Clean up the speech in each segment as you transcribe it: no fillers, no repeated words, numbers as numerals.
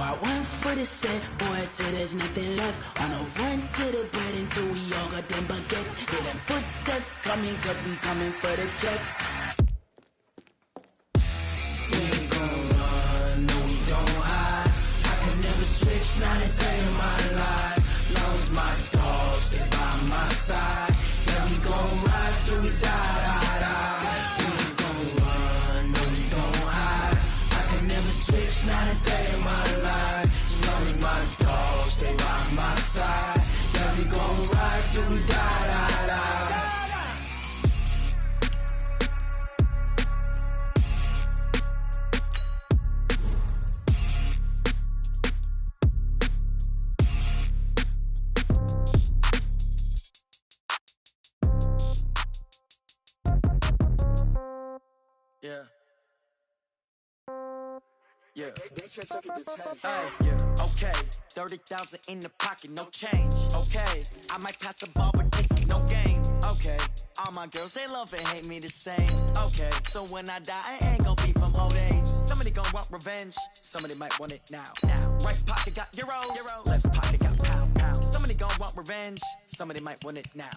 I went for the set, boy, till there's nothing left. On a run to the bed until we all got them baguettes. Hear them footsteps coming, cause we coming for the check. We ain't gon' run, no we don't hide. I could never switch, not a day in my life. Long as my dogs, they by my side. Yeah, we gon' ride till we die, die, die. We ain't gon' run, no we don't hide. I could never switch, not a day in my life. As long as my dogs, they by my side. Yeah, we gon' ride till we die, die, die. Yeah. Yeah. Yeah. Okay. 30,000 in the pocket, no change. Okay. I might pass the ball, but this is no game. Okay. All my girls, they love and hate me the same. Okay. So when I die, I ain't gon' be from old age. Somebody gon' want revenge. Somebody might want it now. Right pocket got euros. Left pocket got pound. Somebody gon' want revenge. Somebody might want it now.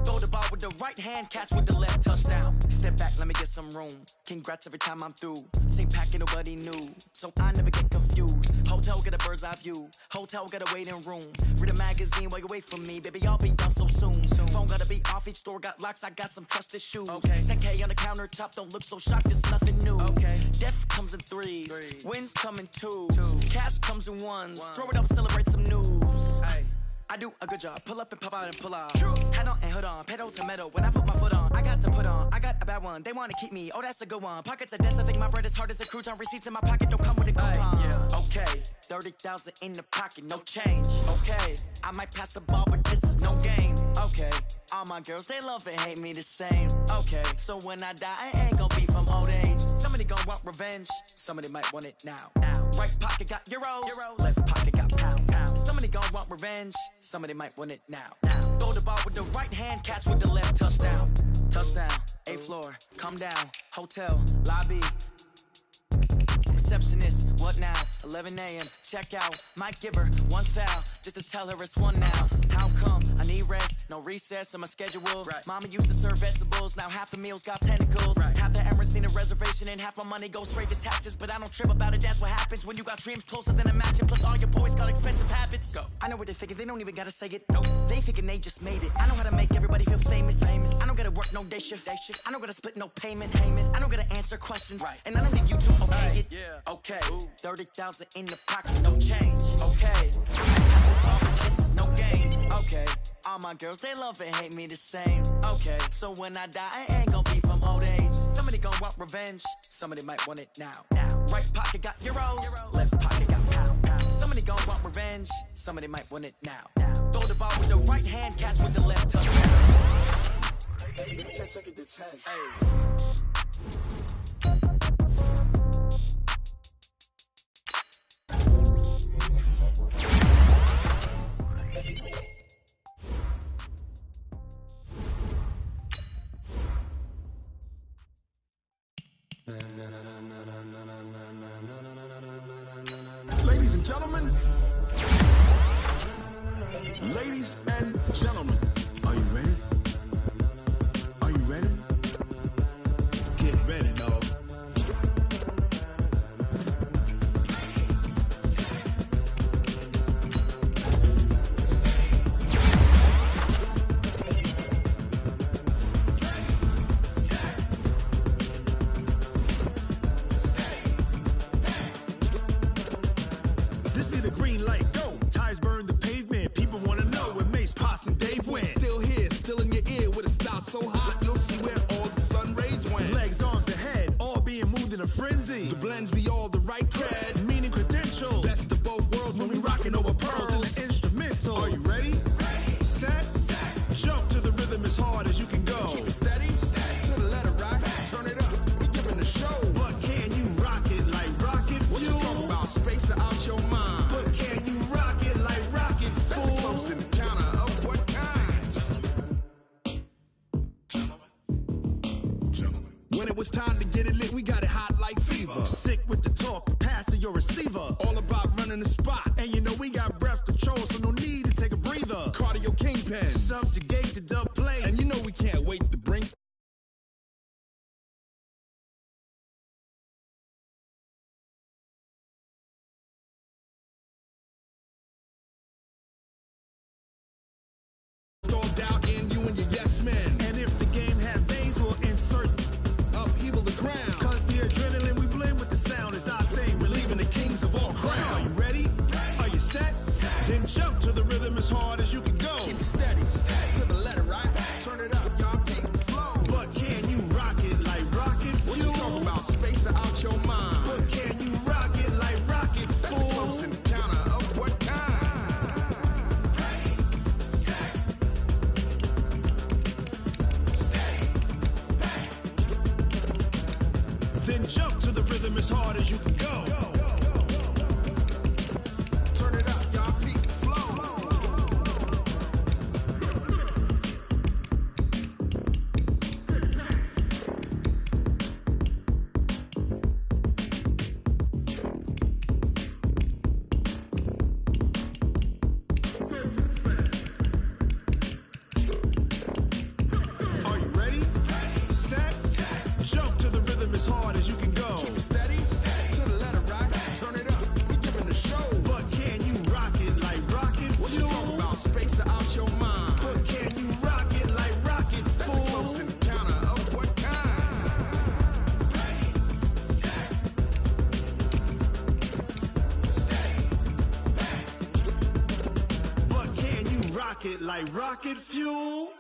Throw the ball with the right hand, catch with the left, touchdown. Step back, let me get some room. Congrats every time I'm through. Same packet, nobody knew, so I never get confused. Hotel get a bird's eye view. Hotel got a waiting room. Read a magazine while you wait for me, baby. I'll be done so soon. Phone gotta be off. Each store got locks. I got some trusted shoes. Okay. 10K on the countertop. Don't look so shocked. It's nothing new. Okay. Death comes in threes. Wins come in twos. Cash comes in ones. Throw it up, celebrate some news. Hey. I do a good job, pull up and pop out and pull out. Head on and hood on, pedal to metal. When I put my foot on, I got to put on. I got a bad one, they wanna keep me. Oh, that's a good one. Pockets are dense, I think my bread is hard as a crouton. Receipts in my pocket don't come with a coupon. Yeah. Okay, 30,000 in the pocket, no change. Okay, I might pass the ball, but this is no game. Okay, all my girls, they love and hate me the same. Okay, so when I die, I ain't gon' be from old age. Somebody gon' want revenge. Somebody might want it now. Right pocket got euros. Left pocket got pound. Somebody gon' want revenge. Somebody might want it now. Throw the ball with the right hand, catch with the left, touchdown. Touchdown, 8th floor, come down. Hotel, lobby. Receptionist, what now? 11 a.m., check out. Might give her one foul, just to tell her it's one now. How come? I need rest, no recess in my schedule. Right. Mama used to serve vegetables, now half the meals got tentacles. Right. Half the Emirates need a reservation and half my money goes straight to taxes. But I don't trip about it, that's what happens when you got dreams closer than a match. Plus all your boys got expensive habits. Go. I know what they're thinking, they don't even gotta say it. Nope. They thinking they just made it. I know how to make everybody feel famous. I don't gotta work no day shift. I don't gotta split no payment. I don't gotta answer questions. Right. And I don't need you to okay it. Yeah. Okay, 30,000 in the pocket, no change. Okay, this is no game. Okay, all my girls, they love and hate me the same. Okay, so when I die, I ain't gon' be from old age. Somebody gon' want revenge. Somebody might want it now. Right pocket got euros. Left pocket got pound. Somebody gon' want revenge. Somebody might want it now. Throw the ball with the right hand, catch with the left, touchdown. Take it to 10. Ladies and gentlemen, are you ready? Are you ready? Get ready, dog. This be the green light, go! Tires burn the pavement, people wanna know where Mace, Posse, and Dave went. Still here, still in your ear, with a style so hot, you'll see where all the sun rays went. Legs, arms, and head, all being moved in a frenzy. The blends be all the right cred, meaning credentials. Best of both worlds when we rockin' over pearls in the instrumental. Are you ready? Ready. Set. Jump to the rhythm as hard as you can go. Keep it steady. To the letter rock. Turn it up. We giving the show. But can you rock it like rocket fuel? What you talking about? Space out your mind. But can you rock it like rockets, fool? That's a close encounter of what kind? Gentlemen. When it was time to get it lit, we got it hot like fever. Sick with the talk, pass to your receiver. All about running running the spot. And you know we got breath control, so no need to take a breather. Cardio kingpin, subjugate the dub play. And you know we can't wait to bring doubt in you and your yes men. And if the game had veins, we'll insert upheaval the ground. Cause the adrenaline we blend with the sound is our thing, relieving the kings of all crowns. So are you ready? Are you set? Then jump to the rhythm as hard as you can go. Keep it steady, to the letter, right? Turn it up, y'all, keep the flow. But can you rock it like rocket fuel? What you talking about? Space out your mind. But can you rock it like rockets, fool? That's a close encounter of what kind? Then jump to the rhythm as hard as you can go. Turn it up, y'all, keep the flow. Are you ready? Set? Jump to the rhythm as hard as you can go. Keep it steady, to the letter, right? Turn it up, we giving the show. But can you rock it like rocket fuel? What you talking about? Space out your mind. But can you rock it like rockets, fool? That's a close encounter of what kind? But can you rock it like rocket fuel?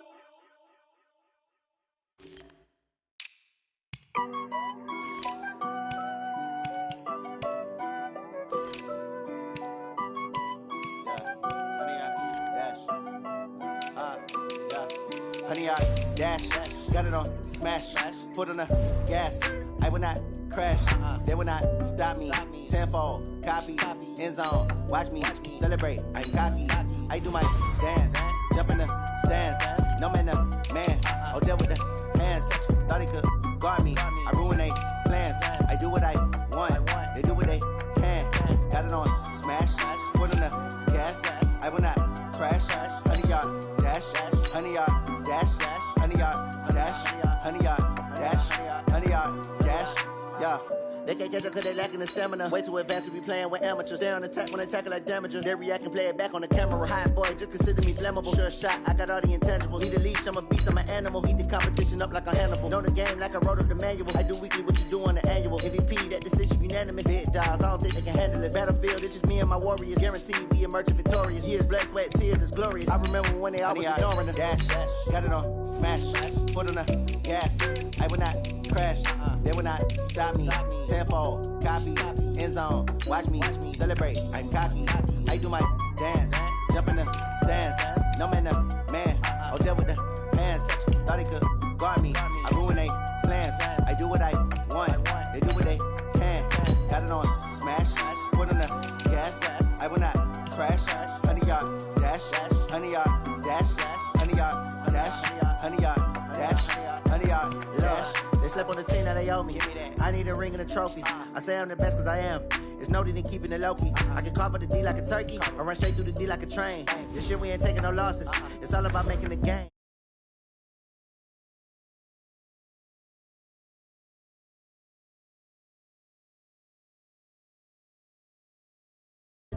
Honey, I dash, got it on smash, foot on the gas. I will not crash, they will not stop me. Tenfold, copy, end zone, watch me celebrate. I'm cocky, I do my dance, jump in the stands. No man, the man, oh, deal with the hands. Thought he could guard me, I ruin they plans. I do what I want, they do what they can. Got it on smash, foot on the gas. I will not crash, honey, y'all dash, honey, y'all dash, honey, y'all dash, honey, y'all dash, honey, y'all dash, yeah. They can't catch up cause they lacking the stamina. Way too advanced to be playing with amateurs. Stay on attack when they tackle like damagers. They react and play it back on the camera. Hot boy, just consider me flammable. Sure shot, I got all the intangibles. Need a leash, I'm a beast, I'm an animal. Heat the competition up like a Hannibal. Know the game like I wrote up the manual. I do weekly what you do on the annual. MVP, that decision unanimous. Big dogs, I don't think they can handle it. Battlefield, it's just me and my warriors. Guaranteed we emerging victorious. Years, blood, sweat, tears, is glorious. I remember when they always ignoring us. Dash, got it on smash, foot on the gas. I will not crash, they will not stop me. Tenfold, copy, end zone, watch me celebrate. I'm cocky, I do my dance, jump in the stands. No man, the man, oh, deal with the hands. Thought he could guard me, I ruin they plans. I do what I want, they do what they can. Got it on smash, foot on the gas. I will not crash, honey, y'all dash, honey, y'all dash, honey, y'all dash, honey, y'all dash, honey, y'all dash. They slept on the team, now they owe me. I need a ring and a trophy. I say I'm the best cause I am. It's no need in keeping it low-key. I can carve up the D like a turkey, or run straight through the D like a train. This shit, we ain't taking no losses. It's all about making the game.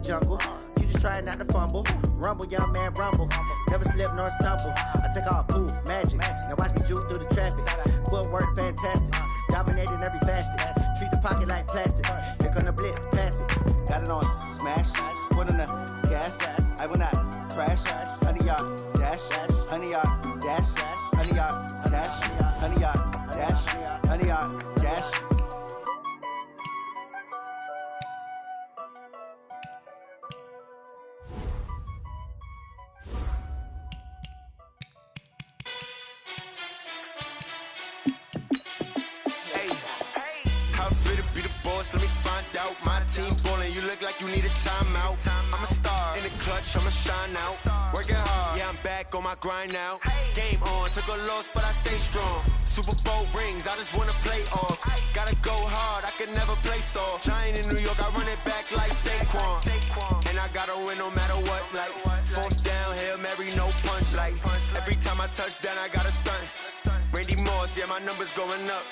Jungle, you just trying not to fumble. Rumble, young man, rumble. Never slip nor stumble. I take off, poof, magic. Now watch me juke through the traffic. Footwork, fantastic. Dominating every facet. Treat the pocket like plastic. Here come the blitz, pass it. Got it on smash, foot on the gas. I will not crash. Honey, y'all dash, honey, y'all dash, honey, y'all dash, honey, y'all dash, honey, y'all dash. Let me find out. My team ballin', you look like you need a timeout. I'm a star in the clutch, I'ma shine out. Working hard, yeah, I'm back on my grind now. Game on, took a loss, but I stay strong. Super Bowl rings, I just wanna play off. Gotta go hard, I can never play soft. Giant in New York, I run it back like Saquon. I gotta win no matter what. Like, fourth down, Hail Mary, no punch. Like, every time I touch down, I gotta stunt. Randy Moss, yeah, my number's going up.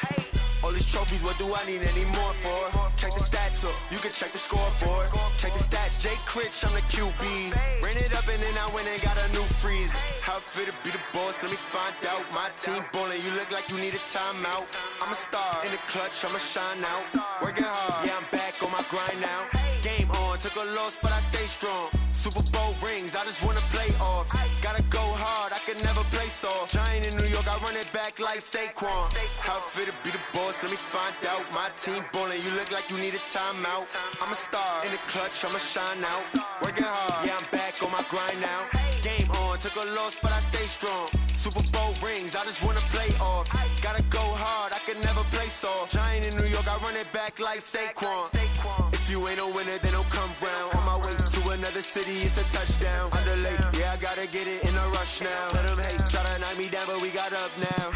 All these trophies, what do I need any more for? Check the stats up, you can check the scoreboard. Check the stats, Jake Critch, I'm the QB. Ran it up and then I went and got a new freeze. How it feel to be the boss, let me find out. My team ballin', you look like you need a timeout. I'm a star, in the clutch, I'ma shine out. Working hard, yeah, I'm back on my grind now. Game on, took a loss, but I stay strong. Super Bowl rings, I just wanna play off. Gotta go hard, I can never play soft. Giant in New York, I run it back like Saquon. How it feel to be the boss, let me find out. My team ballin', you look like you need a timeout. I'm a star, in the clutch, I'ma shine out. Working hard, yeah, I'm back on my grind now. Game on, took a loss, but I stay strong. Super Bowl rings, I just wanna play off. Gotta go hard, I can never play soft. Giant in New York, I run it back like Saquon. If you ain't a winner, then don't come round. On my way to another city, it's a touchdown. Underlay, yeah, I gotta get it in a rush now. Let them hate, try to knock me down, but we got up now.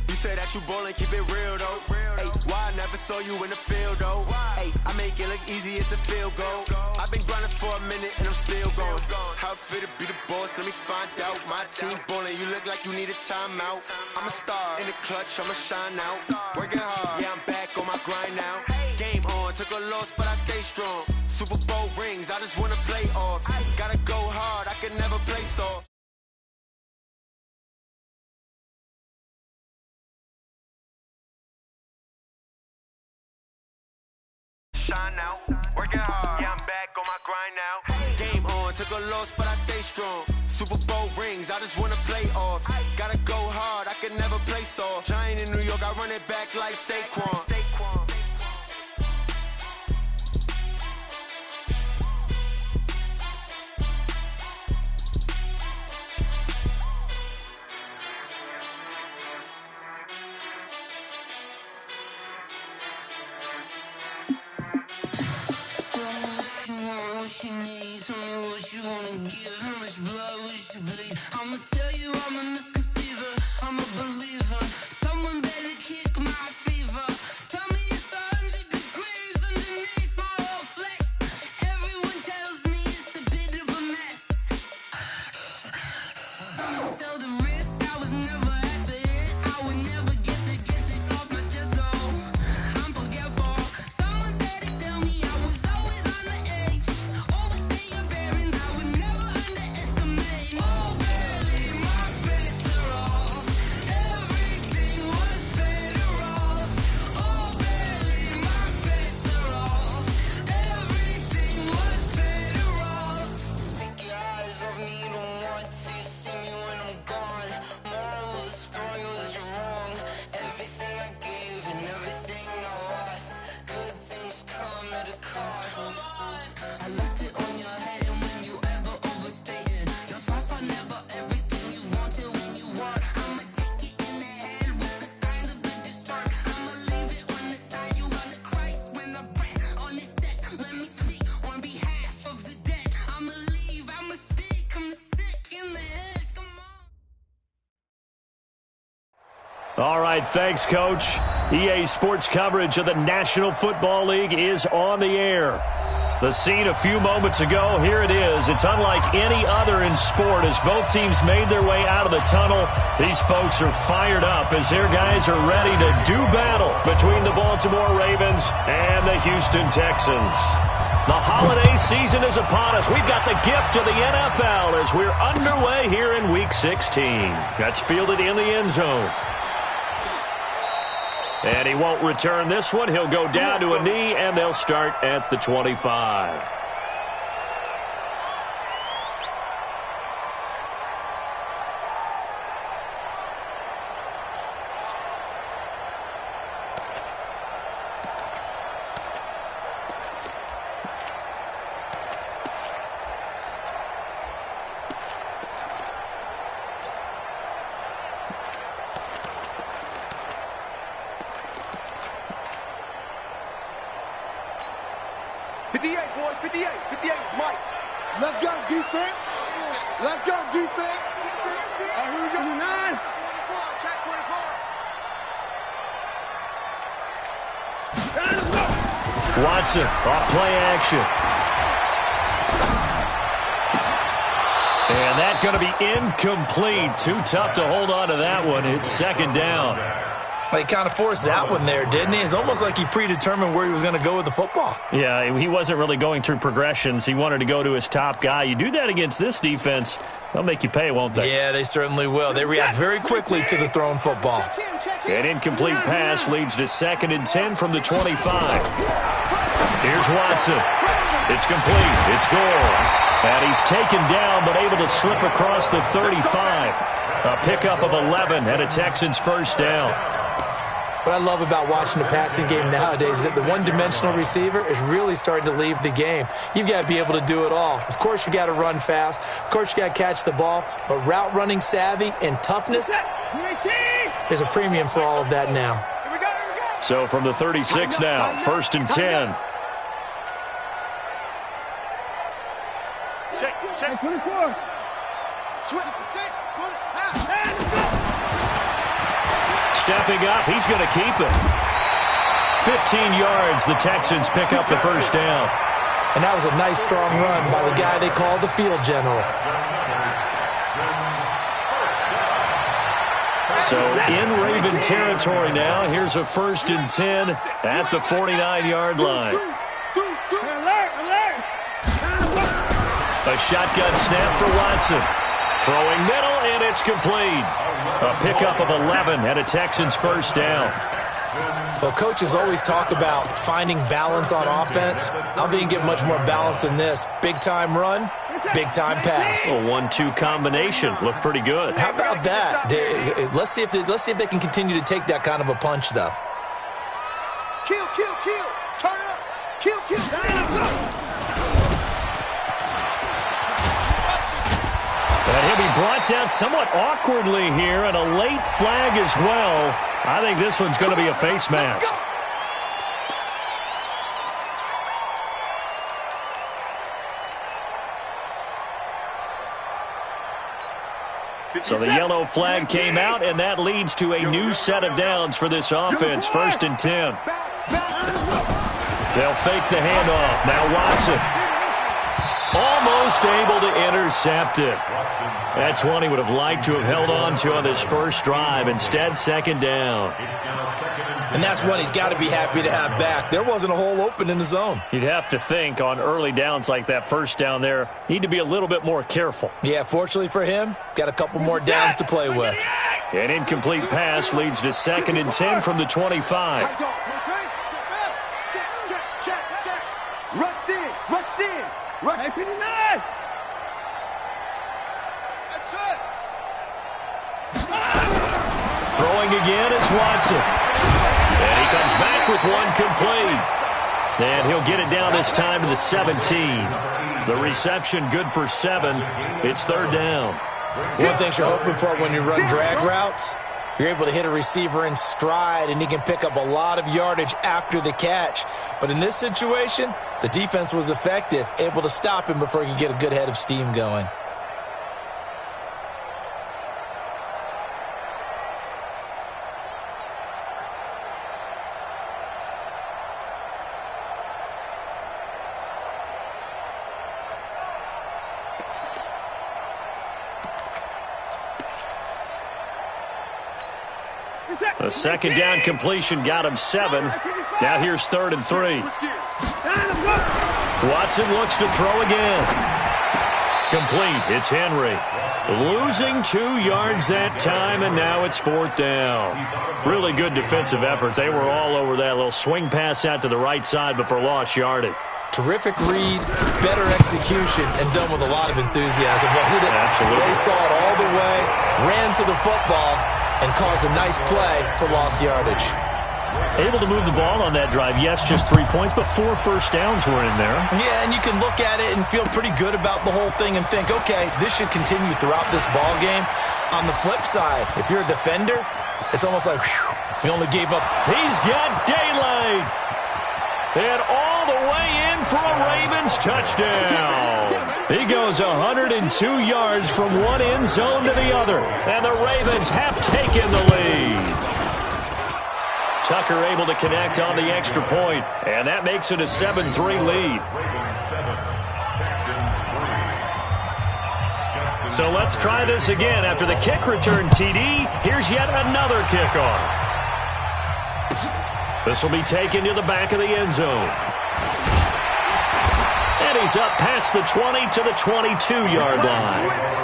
You say that you ballin', keep it real though. Hey, why I never saw you in the field though? Hey, I make it look easy, it's a field goal. I've been grinding for a minute and I'm still going. How it feel to be the boss, let me find out. My team ballin', you look like you need a timeout. I'm a star, in the clutch, I'ma shine out. Working hard, yeah, I'm back on my grind now. Game on, took a loss, but I stay strong. Super Bowl rings, I just wanna play off. Gotta go hard, I can never play soft. Shine out, working hard, yeah, I'm back on my grind now. Game on, took a loss, but I stay strong. Super Bowl rings, I just wanna play off. Gotta go hard, I can never play soft. Giant in New York, I run it back like Saquon. What you need, tell me what you wanna give. How much blood would you bleed? I'ma tell you I'm a misconceiver, I'm a believer. Someone better kick my fever. Tell me it's 100 degrees underneath my whole flesh. Everyone tells me it's a bit of a mess. I'ma tell the risk I was never at the end. I would never get it off my chest though. I'm forgetful. Someone better tell me I was always on the edge. Overstay your bearings, I would never underestimate. Oh barely, my bets are off. Everything was better off. Oh barely, my bets are off. Everything was better off. Take your eyes off me, don't want to see me when I'm gone. Moral of the story was you're wrong. Everything I gave and everything I lost. Good things come at a cost. I left it on your head, and when you ever overstated, your thoughts are never everything you wanted when you want. I'ma take it in the head with the signs of the distort. I'ma leave it on the side. You on the Christ when I breath on this set. Let me speak on behalf of the dead. I'ma leave, I'ma speak. I'm the sick in the head. Come on. All right, thanks, Coach. EA Sports coverage of the National Football League is on the air. The scene a few moments ago, here it is. It's unlike any other in sport as both teams made their way out of the tunnel. These folks are fired up as their guys are ready to do battle between the Baltimore Ravens and the Houston Texans. The holiday season is upon us. We've got the gift of the NFL as we're underway here in Week 16. That's fielded in the end zone. And he won't return this one. He'll go down to a knee, and they'll start at the 25. Let's go, defense. Let's go, defense. Here we go. 9. Check 24. Watson, off play action. And that's going to be incomplete. Too tough to hold on to that one. It's second down. He kind of forced that one there, didn't he? It's almost like he predetermined where he was going to go with the football. Yeah, he wasn't really going through progressions. He wanted to go to his top guy. You do that against this defense, they'll make you pay, won't they? Yeah, they certainly will. They react very quickly to the thrown football. An incomplete pass leads to 2nd and 10 from the 25. Here's Watson. It's complete. It's goal. And he's taken down but able to slip across the 35. A pickup of 11 and a Texans first down. What I love about watching the passing game nowadays is that the one-dimensional receiver is really starting to leave the game. You've got to be able to do it all. Of course, you got to run fast. Of course, you got to catch the ball. But route running savvy and toughness, there's a premium for all of that now. So from the 36 now, 1st and 10. Check 24. Stepping up, he's going to keep it. 15 yards, the Texans pick up the first down. And that was a nice, strong run by the guy they call the field general. So in Raven territory now, here's a 1st and 10 at the 49-yard line. A shotgun snap for Watson. Throwing middle, and it's complete. A pickup of 11 and a Texans first down. Well, coaches always talk about finding balance on offense. I think you get much more balance than this. Big-time run, big-time pass. A 1-2 combination. Looked pretty good. How about that? Let's see if they can continue to take that kind of a punch, though. Kill. Turn up. Kill. And he'll be brought down somewhat awkwardly here, and a late flag as well. I think this one's going to be a face mask. So the yellow flag came out, and that leads to a new set of downs for this offense. 1st and 10. They'll fake the handoff. Now Watson. Almost able to intercept it. That's one he would have liked to have held on to on this first drive. Instead, 2nd down. And that's one he's got to be happy to have back. There wasn't a hole open in the zone. You'd have to think on early downs like that first down there, need to be a little bit more careful. Yeah, fortunately for him, got a couple more downs to play with. An incomplete pass leads to 2nd and 10 from the 25. Rush in. Hey, 59. That's it. Throwing again is Watson. And he comes back with one complete. And he'll get it down this time to the 17. The reception good for 7. It's 3rd down. One thing you're hoping for when you run drag routes, you're able to hit a receiver in stride, and he can pick up a lot of yardage after the catch. But in this situation, the defense was effective, able to stop him before he could get a good head of steam going. A 2nd down completion got him 7. Now here's 3rd and 3. Watson looks to throw again. Complete. It's Henry. Losing 2 yards that time, and now it's 4th down. Really good defensive effort. They were all over that little swing pass out to the right side before lost yardage. Terrific read, better execution, and done with a lot of enthusiasm, wasn't it? Absolutely. They saw it all the way, ran to the football, and caused a nice play for lost yardage. Able to move the ball on that drive. Yes, just 3 points, but 4 first downs were in there. Yeah, and you can look at it and feel pretty good about the whole thing and think, okay, this should continue throughout this ball game. On the flip side, if you're a defender, it's almost like, whew, we only gave up. He's got daylight. And all the way in for a Ravens touchdown. He goes 102 yards from one end zone to the other. And the Ravens have taken the lead. Tucker able to connect on the extra point, and that makes it a 7-3 lead. So let's try this again. After the kick return TD, here's yet another kickoff. This will be taken to the back of the end zone. And he's up past the 20 to the 22-yard line.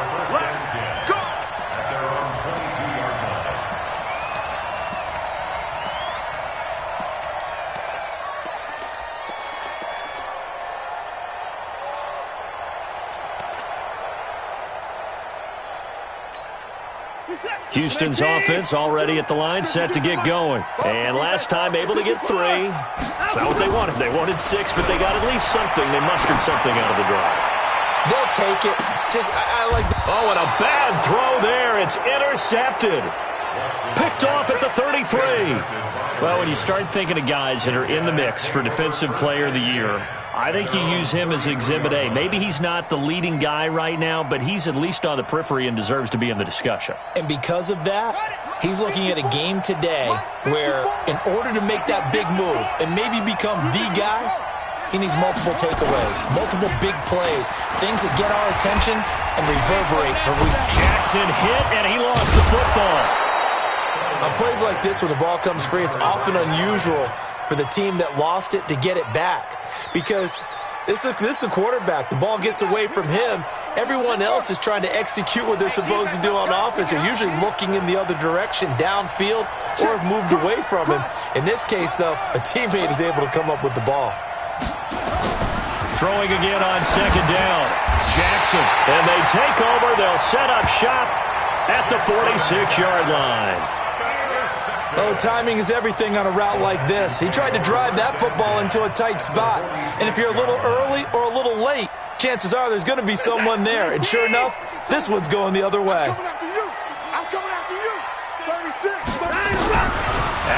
Houston's offense already at the line, set to get going. And last time able to get 3. That's not what they wanted. They wanted 6, but they got at least something. They mustered something out of the drive. They'll take it. I like... Oh, and a bad throw there. It's intercepted. Picked off at the 33. Well, when you start thinking of guys that are in the mix for Defensive Player of the Year, I think you use him as Exhibit A. Maybe he's not the leading guy right now, but he's at least on the periphery and deserves to be in the discussion. And because of that, he's looking at a game today where in order to make that big move and maybe become the guy, he needs multiple takeaways, multiple big plays, things that get our attention and reverberate for weeks. Jackson hit, and he lost the football. On plays like this, when the ball comes free, it's often unusual for the team that lost it to get it back. Because this is a quarterback. The ball gets away from him. Everyone else is trying to execute what they're supposed to do on offense. They're usually looking in the other direction, downfield, or have moved away from him. In this case, though, a teammate is able to come up with the ball. Throwing again on second down. Jackson. And they take over. They'll set up shop at the 46-yard line. Oh, timing is everything on a route like this. He tried to drive that football into a tight spot. And if you're a little early or a little late, chances are there's going to be someone there. And sure enough, this one's going the other way. I'm coming after you. 36.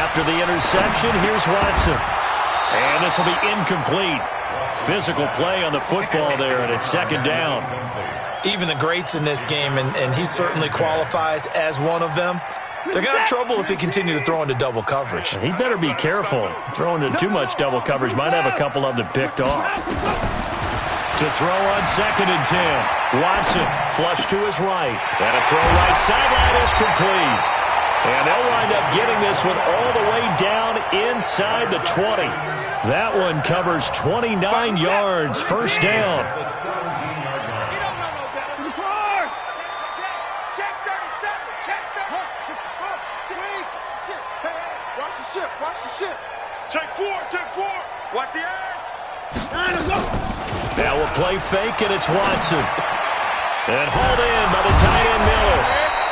After the interception, here's Watson. And this will be incomplete. Physical play on the football there, and it's second down. Even the greats in this game, and he certainly qualifies as one of them, they're going to have trouble if they continue to throw into double coverage. He better be careful. Throwing into too much double coverage might have a couple of them picked off. To throw on second and 10. Watson flush to his right. And a throw right sideline is complete. And they'll wind up getting this one all the way down inside the 20. That one covers 29 yards. First down. Take four. Watch the edge. Now we'll play fake, and it's Watson. And hauled in by the tight end Miller.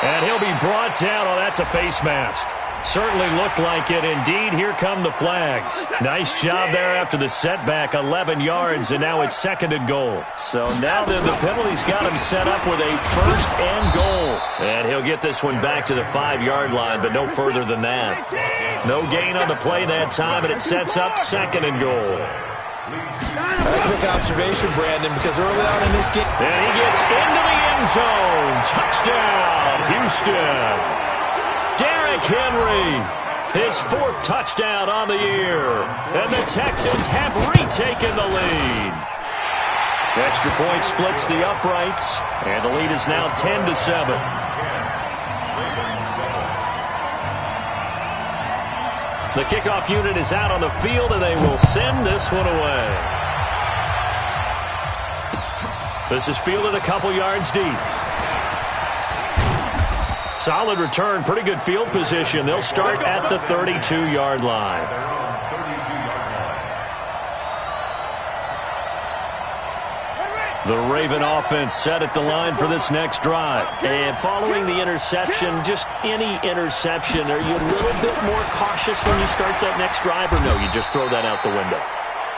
And he'll be brought down. Oh, that's a face mask. Certainly looked like it. Indeed, here come the flags. Nice job there after the setback. 11 yards, and now it's second and goal. So now then the penalty's got him set up with a first and goal. And he'll get this one back to the 5-yard line, but no further than that. No gain on the play that time, and it sets up second and goal. A quick observation, Brandon, because early on in this game... And he gets into the end zone. Touchdown, Houston. Derrick Henry, his 4th touchdown on the year. And the Texans have retaken the lead. Extra point splits the uprights, and the lead is now 10-7. The kickoff unit is out on the field, and they will send this one away. This is fielded a couple yards deep. Solid return, pretty good field position. They'll start at the 32-yard line. The Raven offense set at the line for this next drive. And following the interception, just any interception, are you a little bit more cautious when you start that next drive, or no, you just throw that out the window?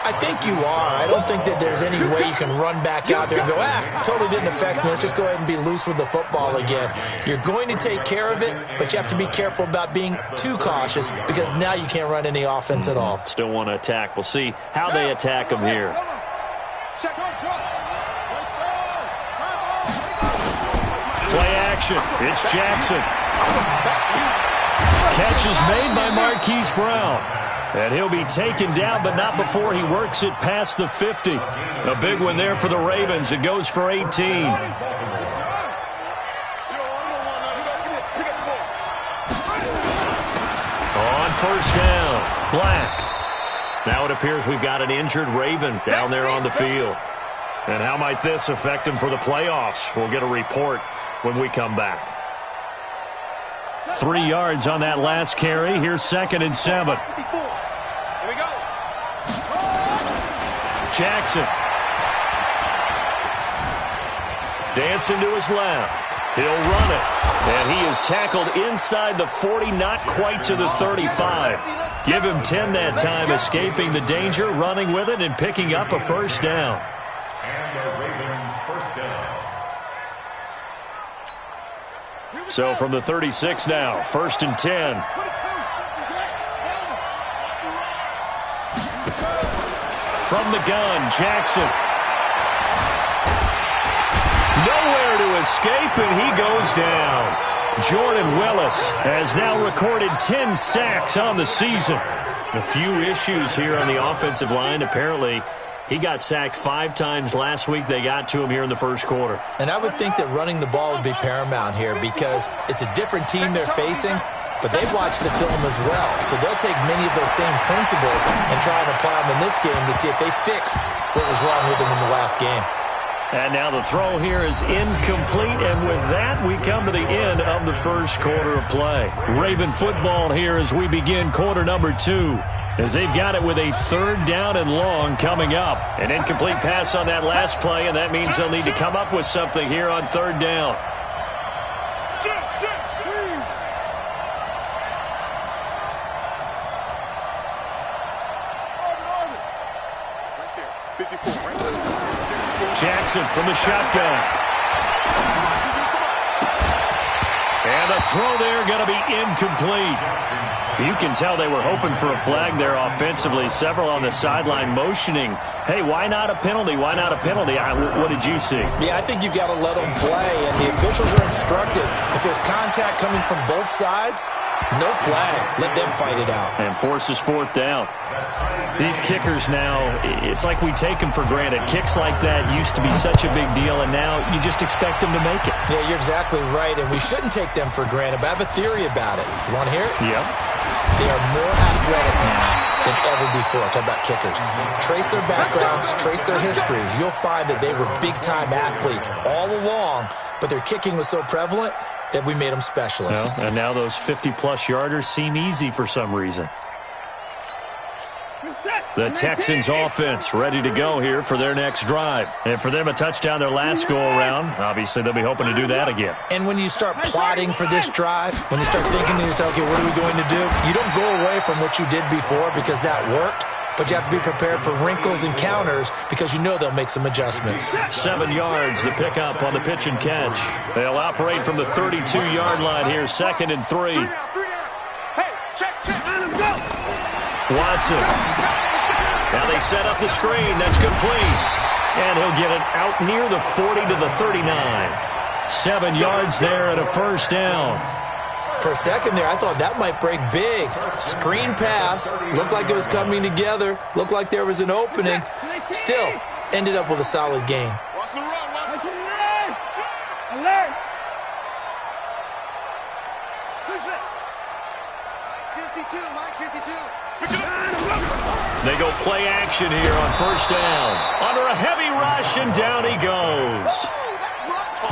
I think you are. I don't think that there's any way you can run back out there and go, totally didn't affect me. Let's just go ahead and be loose with the football again. You're going to take care of it, but you have to be careful about being too cautious because now you can't run any offense at all. Still want to attack. We'll see how they attack them here. Play action. It's Jackson. Catch is made by Marquise Brown. And he'll be taken down, but not before he works it past the 50. A big one there for the Ravens. It goes for 18. first down. Black. Now it appears we've got an injured Raven down there on the field. And how might this affect him for the playoffs? We'll get a report when we come back. 3 yards on that last carry. Here's 2nd and 7. Here we go. Jackson. Dancing to his left. He'll run it. And he is tackled inside the 40, not quite to the 35. Give him 10 that time, escaping the danger, running with it, and picking up a first down. And a Raven first down. So from the 36 now, 1st and 10. From the gun, Jackson. Nowhere to escape, and he goes down. Jordan Willis has now recorded 10 sacks on the season. A few issues here on the offensive line. Apparently, he got sacked 5 times last week. They got to him here in the first quarter. And I would think that running the ball would be paramount here because it's a different team they're facing, but they've watched the film as well. So they'll take many of those same principles and try and apply them in this game to see if they fixed what was wrong with them in the last game. And now the throw here is incomplete, and with that, we come to the end of the first quarter of play. Raven football here as we begin quarter number 2, as they've got it with a 3rd down and long coming up. An incomplete pass on that last play, and that means they'll need to come up with something here on 3rd down. Jackson from the shotgun. And a throw there going to be incomplete. You can tell they were hoping for a flag there offensively. Several on the sideline motioning, hey, why not a penalty? Why not a penalty? What did you see? Yeah, I think you've got to let them play, and the officials are instructed. If there's contact coming from both sides, no flag. Let them fight it out. And forces 4th down. These kickers now, it's like we take them for granted. Kicks like that used to be such a big deal, and now you just expect them to make it. Yeah, you're exactly right, and we shouldn't take them for granted, but I have a theory about it. You want to hear it? Yep. They are more athletic now than ever before. Talk about kickers. Trace their backgrounds, trace their histories. You'll find that they were big-time athletes all along, but their kicking was so prevalent that we made them specialists. Well, and now those 50-plus yarders seem easy for some reason. The Texans offense ready to go here for their next drive. And for them, a touchdown their last go-around. Obviously, they'll be hoping to do that again. And when you start plotting for this drive, when you start thinking to yourself, okay, what are we going to do? You don't go away from what you did before because that worked, but you have to be prepared for wrinkles and counters because you know they'll make some adjustments. 7 yards, the pickup on the pitch and catch. They'll operate from the 32-yard line here, 2nd and 3. Hey, check. Let him go. Watson. Now they set up the screen. That's complete. And he'll get it out near the 40 to the 39. 7 yards there and a first down. For a second there, I thought that might break big. Screen pass. Looked like it was coming together. Looked like there was an opening. Still, ended up with a solid game. Watch the run. Alert. Mike 52. They go play action here on first down. Under a heavy rush, and down he goes.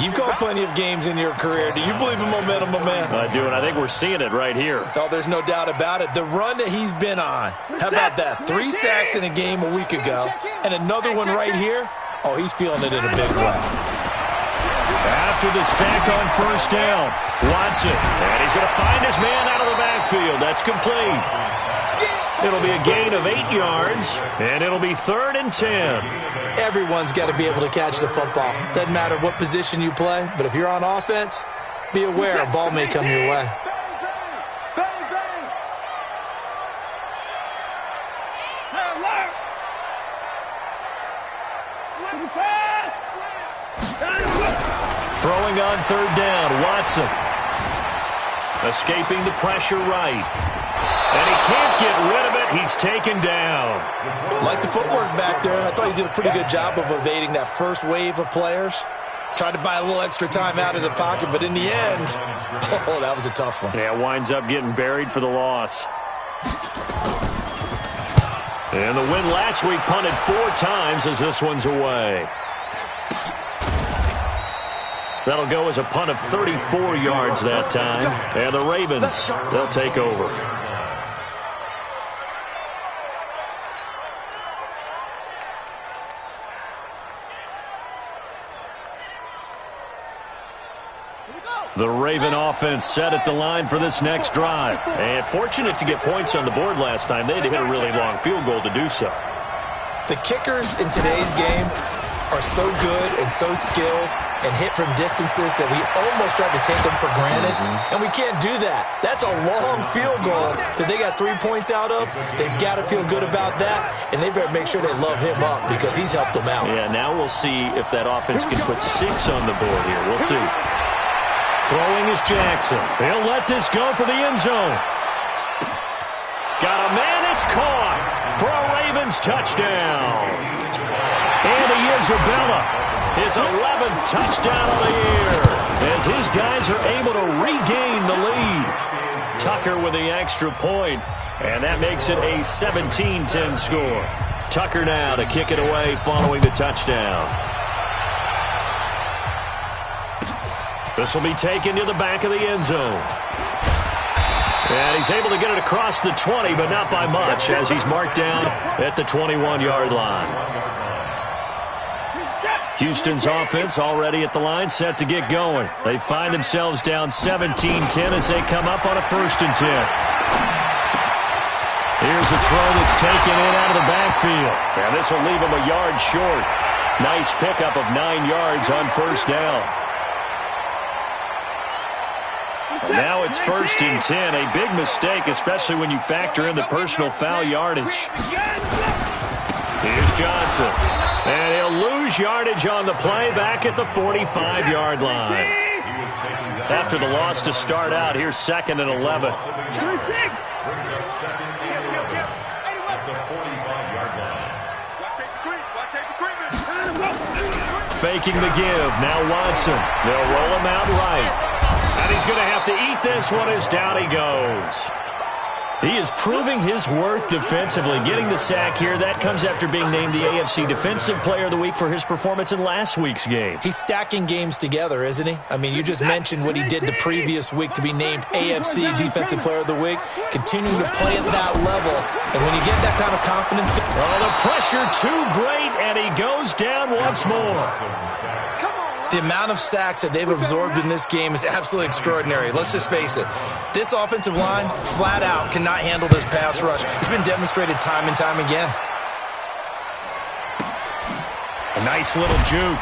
You've called plenty of games in your career. Do you believe in momentum, my man? I do, and I think we're seeing it right here. Oh, there's no doubt about it. The run that he's been on. How about that? 3 sacks in a game a week ago, and another one right here. Oh, he's feeling it in a big way. After the sack on first down, Watson. And he's going to find his man out of the backfield. That's complete. It'll be a gain of 8 yards, and it'll be 3rd and 10. Everyone's got to be able to catch the football. Doesn't matter what position you play, but if you're on offense, be aware a ball may come your way. Throwing on 3rd down, Watson. Escaping the pressure right. And he can't get rid of it. He's taken down. Like the footwork back there, I thought he did a pretty good job of evading that first wave of players. Tried to buy a little extra time out of the pocket, but in the end, oh, that was a tough one. Yeah, winds up getting buried for the loss. And the win last week punted 4 times as this one's away. That'll go as a punt of 34 yards that time. And the Ravens, they'll take over. The Raven offense set at the line for this next drive. And fortunate to get points on the board last time. They had to hit a really long field goal to do so. The kickers in today's game are so good and so skilled and hit from distances that we almost start to take them for granted. And we can't do that. That's a long field goal that they got 3 points out of. They've got to feel good about that, and they better make sure they love him up because he's helped them out. Yeah, now we'll see if that offense can put 6 on the board here. We'll see. Throwing is Jackson. He'll let this go for the end zone. Got a man, it's caught for a Ravens touchdown. And Isabella, his 11th touchdown of the year, as his guys are able to regain the lead. Tucker with the extra point, and that makes it a 17-10 score. Tucker now to kick it away following the touchdown. This will be taken to the back of the end zone. And he's able to get it across the 20, but not by much, as he's marked down at the 21-yard line. Houston's offense already at the line, set to get going. They find themselves down 17-10 as they come up on a 1st and 10. Here's a throw that's taken in out of the backfield. And this will leave him a yard short. Nice pickup of 9 yards on 1st down. And now it's 1st and 10. A big mistake, especially when you factor in the personal foul yardage. Here's Johnson. And he'll lose yardage on the play back at the 45-yard line. After the loss to start out, here's 2nd and 11. Faking the give. Now Watson. They'll roll him out right. And he's going to have to eat this one as down he goes. He is proving his worth defensively, getting the sack here. That comes after being named the AFC Defensive Player of the Week for his performance in last week's game. He's stacking games together, isn't he? I mean, you just mentioned what he did the previous week to be named AFC Defensive Player of the Week, continuing to play at that level. And when you get that kind of confidence... Oh, the pressure too great, and he goes down once more. The amount of sacks that they've absorbed in this game is absolutely extraordinary. Let's just face it. This offensive line, flat out, cannot handle this pass rush. It's been demonstrated time and time again. A nice little juke.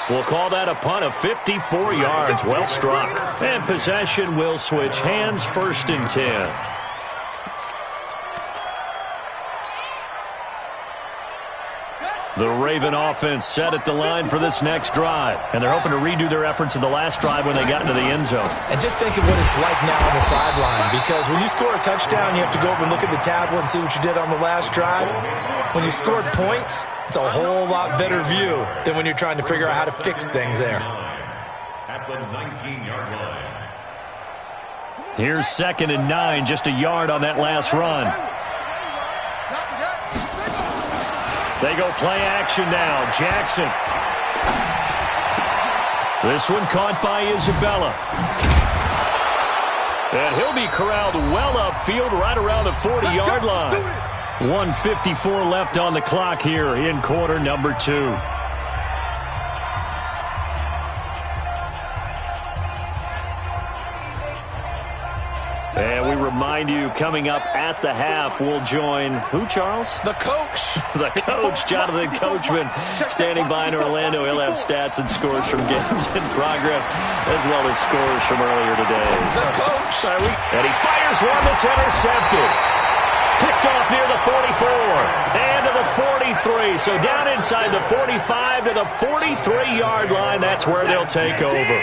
We'll call that a punt of 54 yards. Well struck. And possession will switch hands, 1st and 10. The Raven offense set at the line for this next drive. And they're hoping to redo their efforts in the last drive when they got into the end zone. And just think of what it's like now on the sideline. Because when you score a touchdown, you have to go over and look at the tablet and see what you did on the last drive. When you scored points, it's a whole lot better view than when you're trying to figure out how to fix things there. At the 19-yard line. Here's 2nd and 9, just a yard on that last run. They go play action now. Jackson. This one caught by Isabella. And he'll be corralled well upfield right around the 40-yard line. 1:54 left on the clock here in quarter number 2. And we remind you, coming up at the half, we'll join who, Charles? The coach. The coach, Jonathan Coachman, standing by in Orlando. He'll have stats and scores from games in progress, as well as scores from earlier today. The coach. And he fires one that's intercepted. Picked off near the 44 and to the 43. So down inside the 45 to the 43-yard line. That's where they'll take over.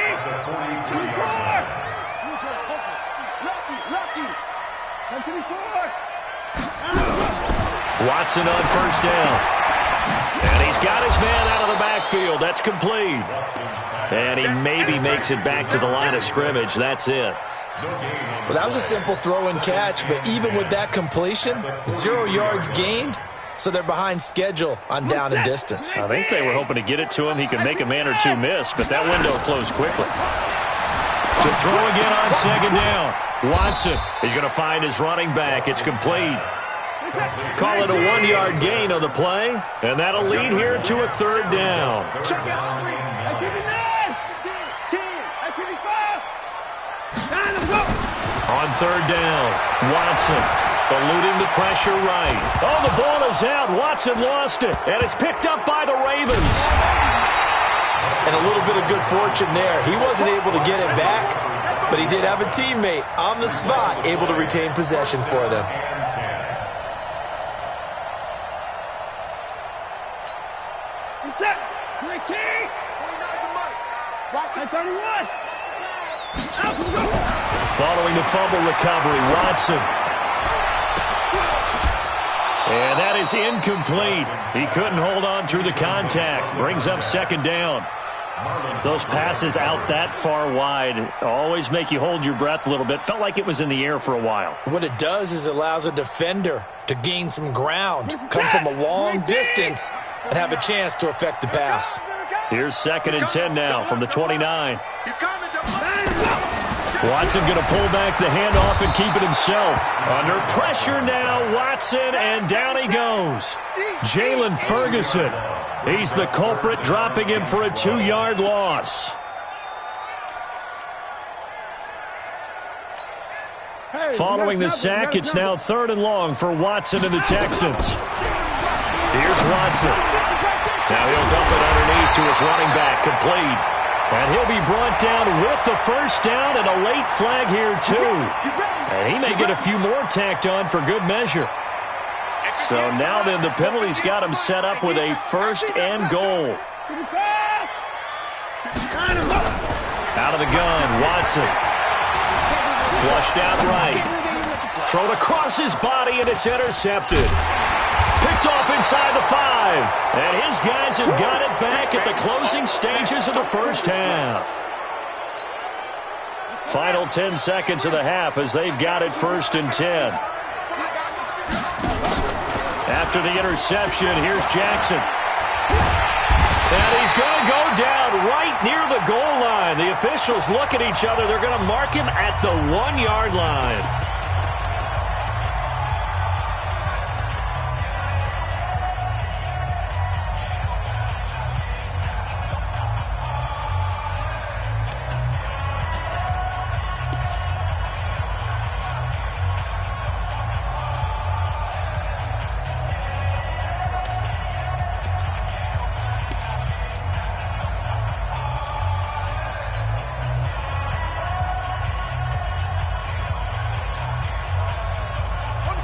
Watson on 1st down. And he's got his man out of the backfield. That's complete. And he maybe makes it back to the line of scrimmage. That's it. Well, that was a simple throw and catch, but even with that completion, 0 yards gained, so they're behind schedule on down and distance. I think they were hoping to get it to him. He could make a man or two miss, but that window closed quickly. To throw again on second down. Watson is going to find his running back. It's complete. Call it a 1-yard gain on the play, and that'll lead here to a third down. Check it out. That's 59. 10. That's 55. 9, let's go. On third down, Watson eluding the pressure right. Oh, the ball is out. Watson lost it, and it's picked up by the Ravens. And a little bit of good fortune there. He wasn't able to get it back, but he did have a teammate on the spot able to retain possession for them. Set. 19. 31. Following the fumble recovery, Watson. And that is incomplete. He couldn't hold on through the contact. Brings up second down. Those passes out that far wide always make you hold your breath a little bit. Felt like it was in the air for a while. What it does is it allows a defender to gain some ground, come from a long distance, and have a chance to affect the pass. Here's 2nd and 10 now from the 29. He's coming. Watson going to pull back the handoff and keep it himself. Under pressure now, Watson, and down he goes. Jalen Ferguson. He's the culprit, dropping him for a 2-yard loss. Following the sack, it's now 3rd and long for Watson and the Texans. Here's Watson. Now he'll dump it underneath to his running back, complete. And he'll be brought down with the first down and a late flag here, too. And he may get a few more tacked on for good measure. So now then the penalty's got him set up with a 1st and goal. Out of the gun, Watson. Flushed out right. Thrown across his body, and it's intercepted. Picked off inside the 5. And his guys have got it back at the closing stages of the first half. Final 10 seconds of the half as they've got it 1st and 10. After the interception, here's Jackson. And he's going to go down right near the goal line. The officials look at each other. They're going to mark him at the 1-yard line.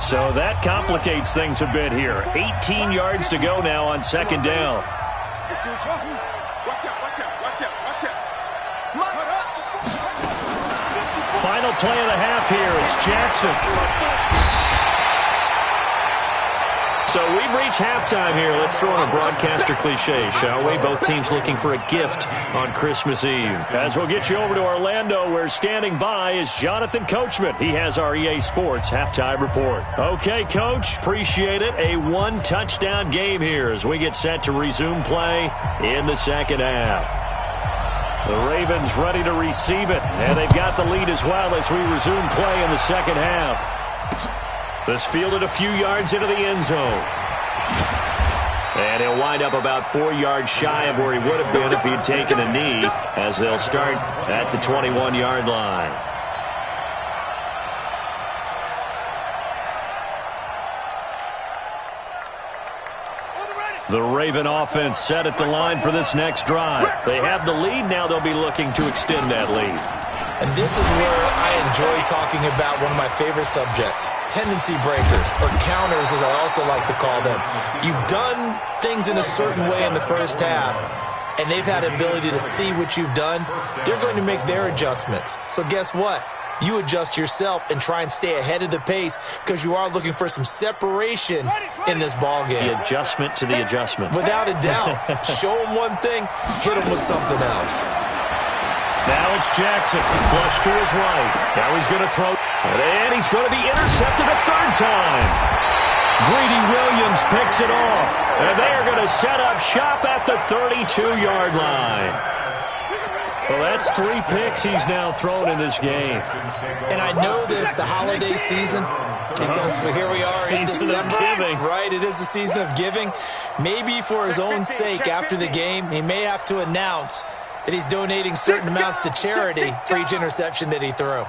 So that complicates things a bit here. 18 yards to go now on 2nd down. Final play of the half here. It's Jackson. So we've reached halftime here. Let's throw in a broadcaster cliche, shall we? Both teams looking for a gift on Christmas Eve. As we'll get you over to Orlando, where standing by is Jonathan Coachman. He has our EA Sports halftime report. Okay, Coach, appreciate it. A 1-touchdown game here as we get set to resume play in the second half. The Ravens ready to receive it, and they've got the lead as well as we resume play in the second half. This fielded a few yards into the end zone. And he'll wind up about 4 yards shy of where he would have been if he had taken a knee, as they'll start at the 21-yard line. The Raven offense set at the line for this next drive. They have the lead. Now they'll be looking to extend that lead. And this is where I enjoy talking about one of my favorite subjects, tendency breakers, or counters as I also like to call them. You've done things in a certain way in the first half, and they've had the ability to see what you've done. They're going to make their adjustments. So guess what? You adjust yourself and try and stay ahead of the pace because you are looking for some separation in this ball game. The adjustment to the adjustment. Without a doubt. Show them one thing, hit them with something else. Now it's Jackson. Flush to his right. Now he's going to throw. And he's going to be intercepted a third time. Greedy Williams picks it off. And they are going to set up shop at the 32-yard line. Well, that's 3 picks he's now thrown in this game. And I know this, the holiday season, because here we are in December. Giving. Right, it is the season of giving. Maybe for his own sake after the game, he may have to announce that he's donating certain amounts to charity for each interception that he threw.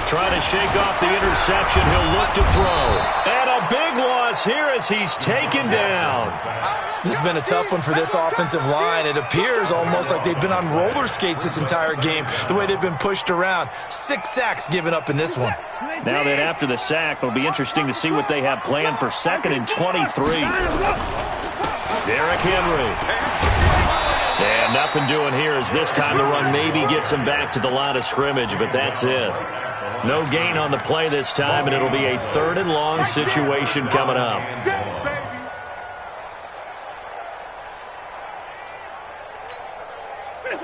Trying to shake off the interception. He'll look to throw. And a big loss here as he's taken down. This has been a tough one for this offensive line. It appears almost like they've been on roller skates this entire game, the way they've been pushed around. 6 sacks given up in this one. Now that after the sack, it'll be interesting to see what they have planned for 2nd and 23. Derrick Henry. And nothing doing here as this time the run maybe gets him back to the line of scrimmage, but that's it. No gain on the play this time, and it'll be a 3rd and long situation coming up.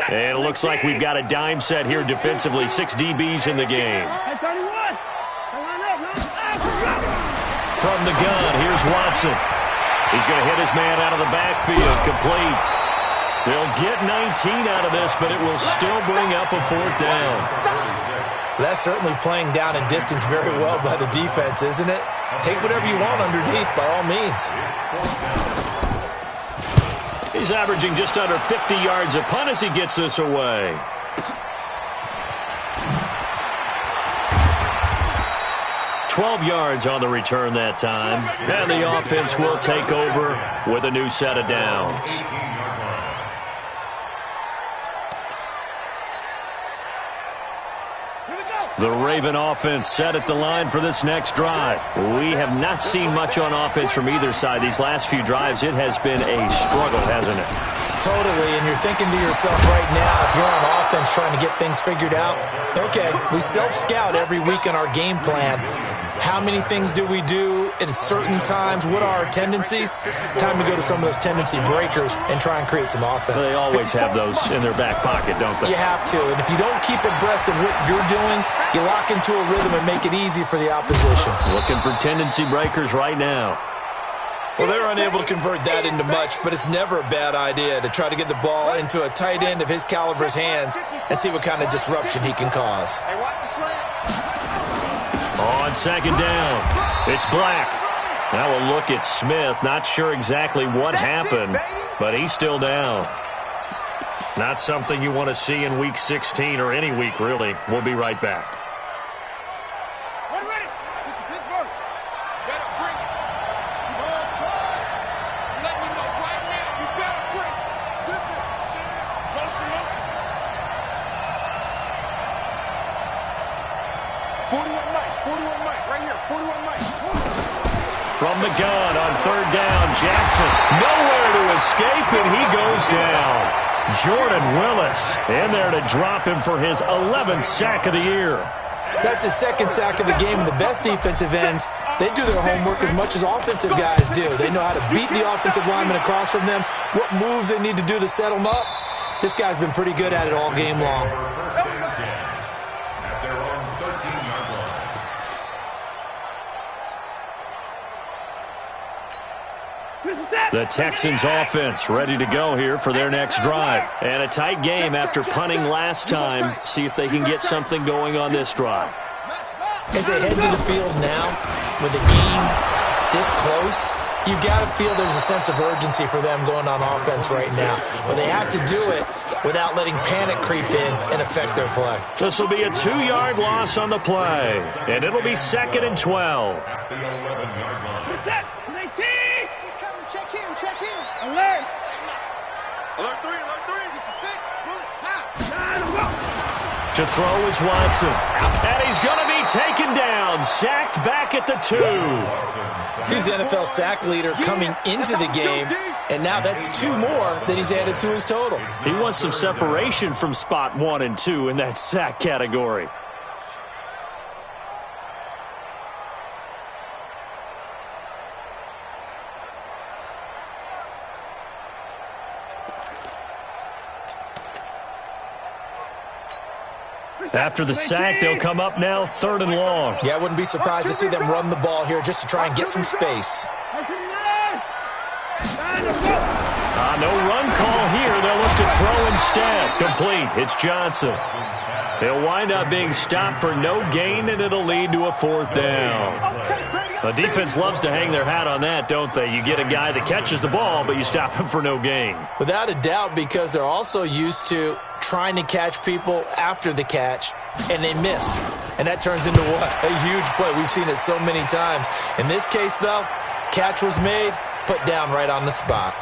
And it looks like we've got a dime set here defensively. 6 DBs in the game. From the gun, here's Watson. He's going to hit his man out of the backfield. Complete. They'll get 19 out of this, but it will still bring up a 4th down. That's certainly playing down in distance very well by the defense, isn't it? Take whatever you want underneath, by all means. He's averaging just under 50 yards a punt as he gets this away. $12 yards on the return that time. And the offense will take over with a new set of downs. The Raven offense set at the line for this next drive. We have not seen much on offense from either side. These last few drives, it has been a struggle, hasn't it? Totally, and you're thinking to yourself right now, if you're on offense trying to get things figured out, okay, we self-scout every week in our game plan. How many things do we do at certain times? What are our tendencies? Time to go to some of those tendency breakers and try and create some offense. They always have those in their back pocket, don't they? You have to, and if you don't keep abreast of what you're doing, you lock into a rhythm and make it easy for the opposition. Looking for tendency breakers right now. Well, they're unable to convert that into much, but it's never a bad idea to try to get the ball into a tight end of his caliber's hands and see what kind of disruption he can cause. Hey, watch the slant. On 2nd down, it's Black. Now a look at Smith. Not sure exactly what happened, but he's still down. Not something you want to see in Week 16 or any week, really. We'll be right back. From the gun on 3rd down, Jackson nowhere to escape, and he goes down. Jordan Willis in there to drop him for his 11th sack of the year. That's his 2nd sack of the game, and the best defensive ends, they do their homework as much as offensive guys do. They know how to beat the offensive lineman across from them, what moves they need to do to set them up. This guy's been pretty good at it all game long. The Texans offense ready to go here for their next drive. And a tight game after punting last time. See if they can get something going on this drive. As they head to the field now, with the game this close, you've got to feel there's a sense of urgency for them going on offense right now. But they have to do it without letting panic creep in and affect their play. This will be a 2-yard loss on the play. And it'll be 2nd and 12. Check in. Alert. Alert 3. It's a 6. Pull it. Now. To throw is Watson. And he's going to be taken down. Sacked back at the 2. He's the NFL sack leader coming into the game. And now that's 2 more that he's added to his total. He wants some separation from spot 1 and 2 in that sack category. After the sack, they'll come up now 3rd and long. Yeah, I wouldn't be surprised to see them run the ball here just to try and get some space. No run call here. They'll look to throw instead. Complete. It's Johnson. They'll wind up being stopped for no gain, and it'll lead to a 4th down. The defense loves to hang their hat on that, don't they? You get a guy that catches the ball, but you stop him for no gain. Without a doubt, because they're also used to trying to catch people after the catch, and they miss. And that turns into what? A huge play. We've seen it so many times. In this case, though, catch was made, put down right on the spot.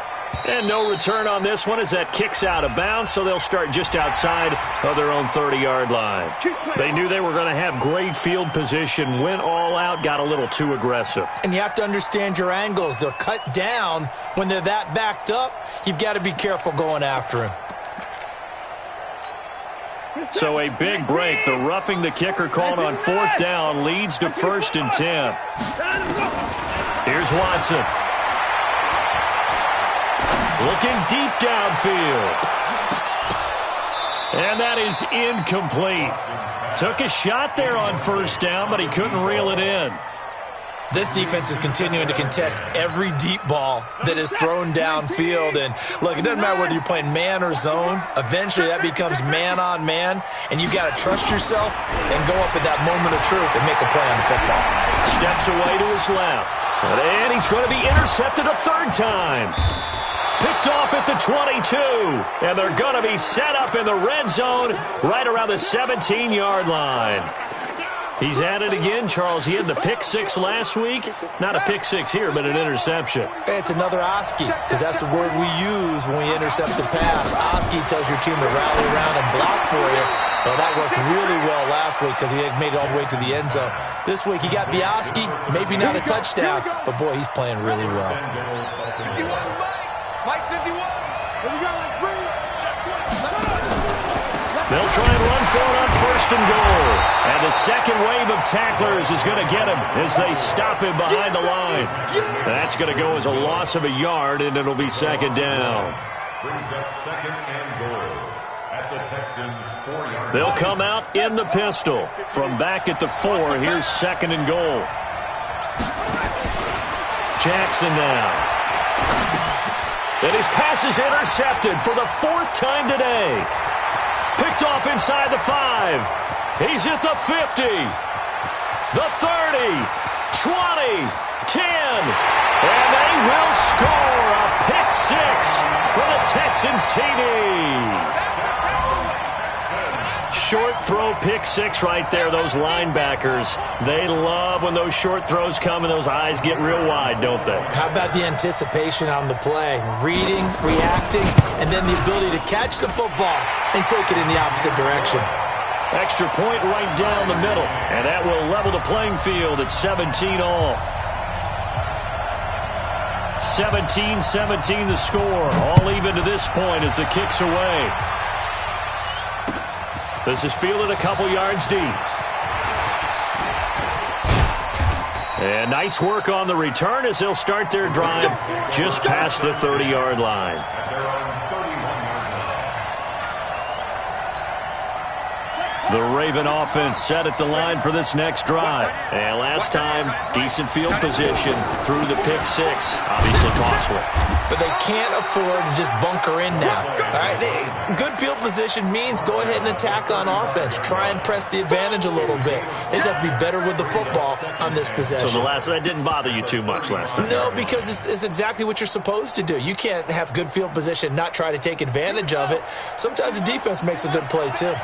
And no return on this one as that kicks out of bounds, so they'll start just outside of their own 30-yard line. They knew they were going to have great field position, went all out, got a little too aggressive. And you have to understand your angles. They're cut down. When they're that backed up, you've got to be careful going after him. So a big break. The roughing the kicker called on 4th down leads to 1st and 10. Here's Watson. Looking deep downfield. And that is incomplete. Took a shot there on 1st down, but he couldn't reel it in. This defense is continuing to contest every deep ball that is thrown downfield. And, look, it doesn't matter whether you're playing man or zone. Eventually, that becomes man-on-man, and you've got to trust yourself and go up at that moment of truth and make a play on the football. Steps away to his left. And he's going to be intercepted a 3rd time. Picked off at the 22. And they're going to be set up in the red zone right around the 17-yard line. He's at it again, Charles. He had the pick 6 last week. Not a pick 6 here, but an interception. It's another Oski, because that's the word we use when we intercept the pass. Oski tells your team to rally around and block for you. Well, that worked really well last week because he had made it all the way to the end zone. This week he got the Oski, maybe not a touchdown, but boy, he's playing really well. 51, Mike 51. Here we go, like bring it. They'll try and run for it on 1st and goal. And the second wave of tacklers is going to get him as they stop him behind the line. That's going to go as a loss of a yard, and it'll be 2nd down. Brings up 2nd and goal at the Texans 4-yard line. They'll come out in the pistol. From back at the 4, here's 2nd and goal. Jackson now. And his pass is intercepted for the 4th time today. Picked off inside the 5. He's at the 50. The 30. 20. 10. And they will score a pick 6 for the Texans TD. Short throw pick 6 right there. Those linebackers, they love when those short throws come and those eyes get real wide, don't they? How about the anticipation on the play? Reading, reacting, and then the ability to catch the football and take it in the opposite direction. Extra point right down the middle, and that will level the playing field at 17 all. 17-17 the score. All even to this point as the kick's away. This is fielded a couple yards deep. And nice work on the return as they'll start their drive just past the 30-yard line. The Raven offense set at the line for this next drive. And last time, decent field position through the pick 6. Obviously costly. But they can't afford to just bunker in now. All right, good field position means go ahead and attack on offense. Try and press the advantage a little bit. They just have to be better with the football on this possession. So that didn't bother you too much last time? No, because it's exactly what you're supposed to do. You can't have good field position, not try to take advantage of it. Sometimes the defense makes a good play too.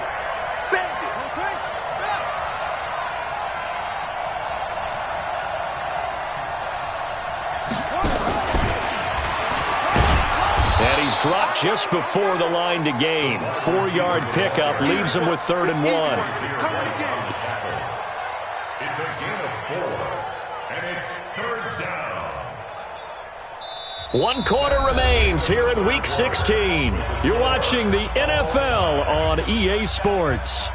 Dropped just before the line to gain. 4-yard pickup leaves them with 3rd and 1. It's a gain of 4, and it's 3rd down. 1 quarter remains here in Week 16. You're watching the NFL on EA Sports.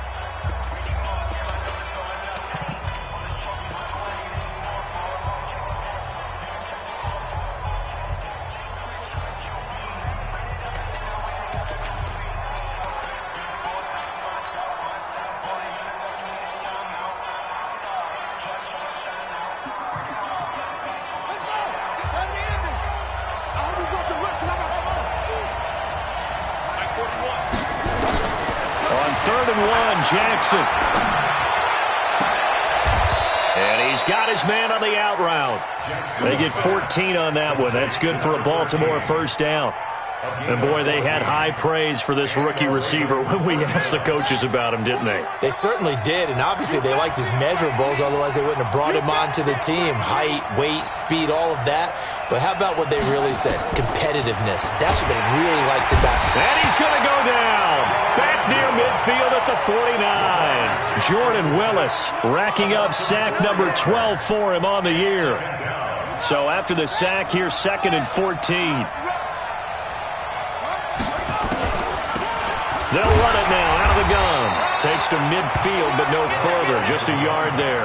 1, Jackson. And he's got his man on the out route. They get 14 on that one. That's good for a Baltimore first down. And, boy, they had high praise for this rookie receiver when we asked the coaches about him, didn't they? They certainly did, and obviously they liked his measurables, otherwise they wouldn't have brought him onto the team. Height, weight, speed, all of that. But how about what they really said? Competitiveness. That's what they really liked about him. And he's going to go down. Back near midfield at the 49. Jordan Willis racking up sack number 12 for him on the year. So after the sack, here's 2nd and 14. They'll run it now out of the gun. Takes to midfield, but no further. Just a yard there.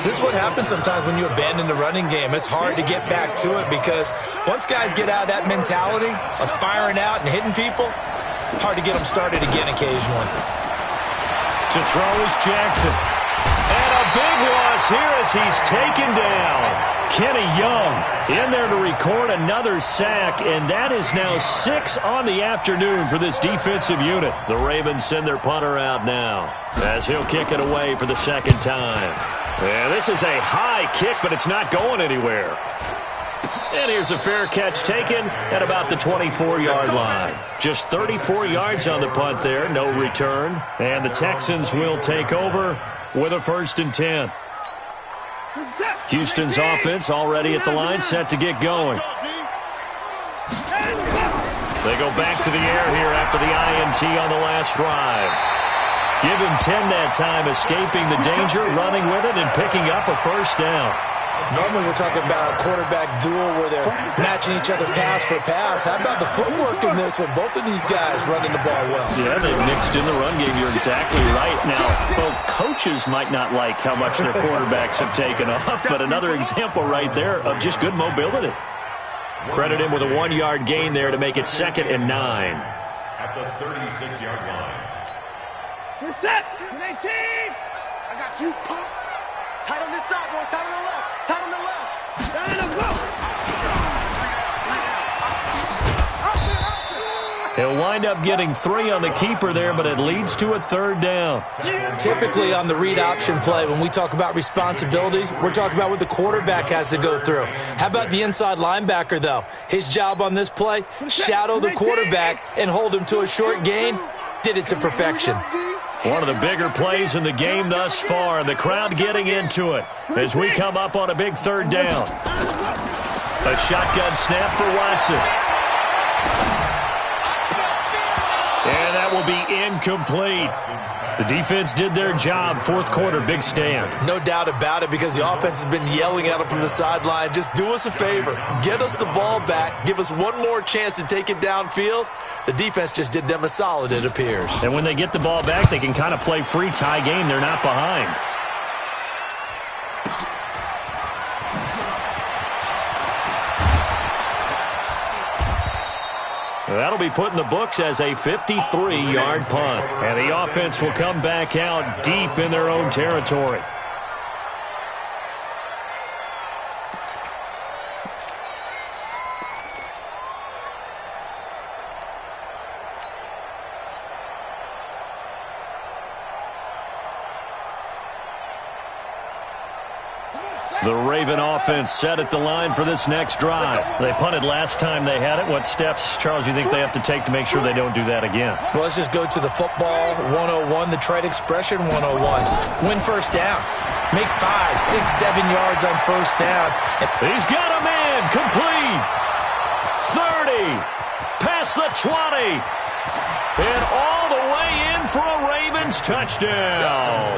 This is what happens sometimes when you abandon the running game. It's hard to get back to it because once guys get out of that mentality of firing out and hitting people, hard to get them started again occasionally. To throw is Jackson. And a big loss here as he's taken down. Kenny Young in there to record another sack, and that is now 6 on the afternoon for this defensive unit. The Ravens send their punter out now as he'll kick it away for the 2nd time. Yeah, this is a high kick, but it's not going anywhere. And here's a fair catch taken at about the 24-yard line. Just 34 yards on the punt there, no return. And the Texans will take over with a 1st and 10. Houston's offense already at the line, set to get going. They go back to the air here after the INT on the last drive. Give him 10 that time, escaping the danger, running with it, and picking up a 1st down. Normally we're talking about a quarterback duel where they're matching each other pass for pass. How about the footwork in this one? Both of these guys running the ball well. Yeah, they've mixed in the run game. You're exactly right. Now, both coaches might not like how much their quarterbacks have taken off, but another example right there of just good mobility. Credit him with a 1-yard gain there to make it 2nd and 9. At the 36-yard line. You're set. 18. I got you, pop. Tight on this side, boys. Tight on the left. Tight on the left. Down and go. He'll wind up getting 3 on the keeper there, but it leads to a 3rd down. Typically on the read option play, when we talk about responsibilities, we're talking about what the quarterback has to go through. How about the inside linebacker, though? His job on this play, shadow the quarterback and hold him to a short gain. Did it to perfection. One of the bigger plays in the game thus far, and the crowd getting into it as we come up on a big 3rd down. A shotgun snap for Watson. And that will be incomplete. The defense did their job. 4th quarter, big stand. No doubt about it, because the offense has been yelling at them from the sideline. Just do us a favor. Get us the ball back. Give us one more chance to take it downfield. The defense just did them a solid, it appears. And when they get the ball back, they can kind of play free tie game. They're not behind. That'll be put in the books as a 53-yard punt. And the offense will come back out deep in their own territory. The Raven offense set at the line for this next drive. They punted last time they had it. What steps, Charles, you think they have to take to make sure they don't do that again? Well, let's just go to the football 101, the trade expression 101. Win 1st down. Make 5, 6, 7 yards on 1st down. He's got a man. Complete. 30. Past the 20. And all the way in for a Ravens touchdown.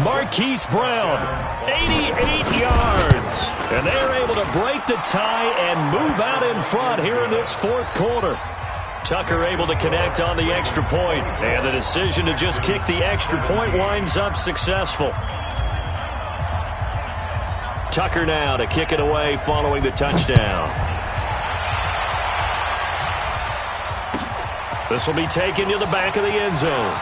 Marquise Brown, 88 yards. And they're able to break the tie and move out in front here in this 4th quarter. Tucker able to connect on the extra point. And the decision to just kick the extra point winds up successful. Tucker now to kick it away following the touchdown. This will be taken to the back of the end zone.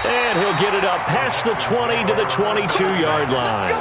And he'll get it up past the 20 to the 22-yard line.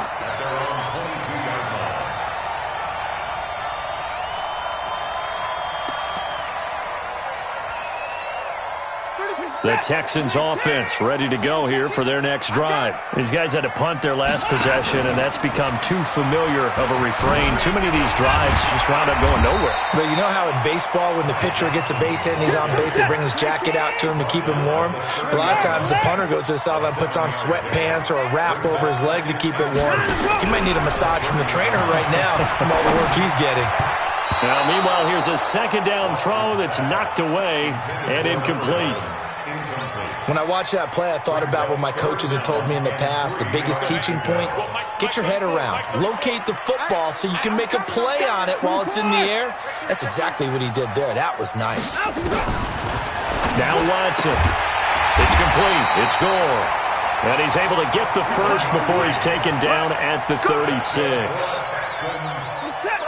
The Texans offense ready to go here for their next drive. These guys had to punt their last possession, and that's become too familiar of a refrain. Too many of these drives just wound up going nowhere. But you know how in baseball, when the pitcher gets a base hit and he's on base, they bring his jacket out to him to keep him warm? A lot of times the punter goes to the sideline, puts on sweatpants or a wrap over his leg to keep it warm. He might need a massage from the trainer right now from all the work he's getting. Now, meanwhile, here's a second down throw that's knocked away and incomplete. When I watched that play, I thought about what my coaches had told me in the past. The biggest teaching point, get your head around. Locate the football so you can make a play on it while it's in the air. That's exactly what he did there. That was nice. Now Watson. It's complete. It's Gore. And he's able to get the first before he's taken down at the 36.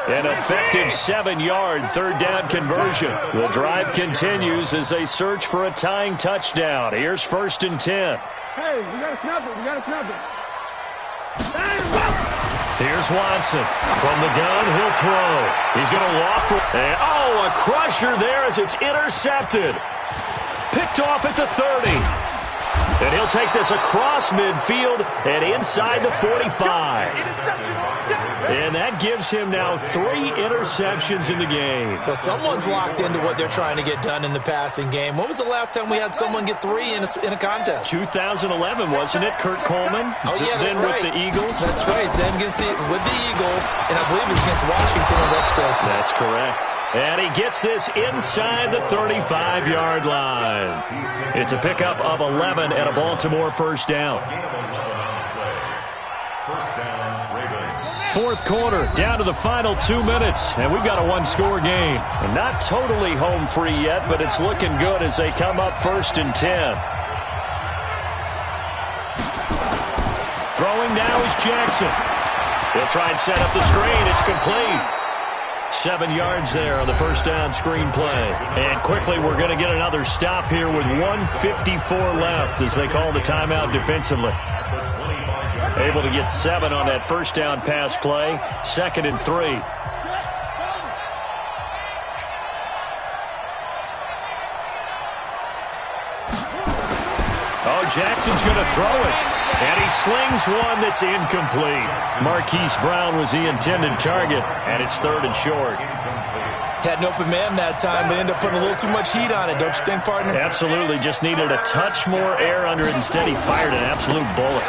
An effective 7-yard third down conversion. The drive continues as they search for a tying touchdown. Here's 1st and 10. Hey, we got to snap it. We got to snap it. Here's Watson. From the gun, he'll throw. He's going to loft. And, a crusher there as it's intercepted. Picked off at the 30. And he'll take this across midfield and inside the 45. And that gives him now 3 interceptions in the game. Well, someone's locked into what they're trying to get done in the passing game. When was the last time we had someone get 3 in a contest? 2011, wasn't it? Kurt Coleman? Oh, yeah, that's then right. With the Eagles? That's right. Then with the Eagles, and I believe it was against Washington and Rex Grossman. That's correct. And he gets this inside the 35-yard line. It's a pickup of 11 and a Baltimore first down. Fourth quarter, down to the final 2 minutes, and we've got a 1-score game. And not totally home free yet, but it's looking good as they come up 1st and 10. Throwing now is Jackson. He'll try and set up the screen. It's complete. 7 yards there on the first down screen play. And quickly we're going to get another stop here with 1:54 left as they call the timeout defensively. Able to get 7 on that first down pass play. 2nd and 3. Jackson's going to throw it. And he slings one that's incomplete. Marquise Brown was the intended target, and it's 3rd and short. Had an open man that time, but ended up putting a little too much heat on it, don't you think, partner? Absolutely. Just needed a touch more air under it. Instead, he fired an absolute bullet.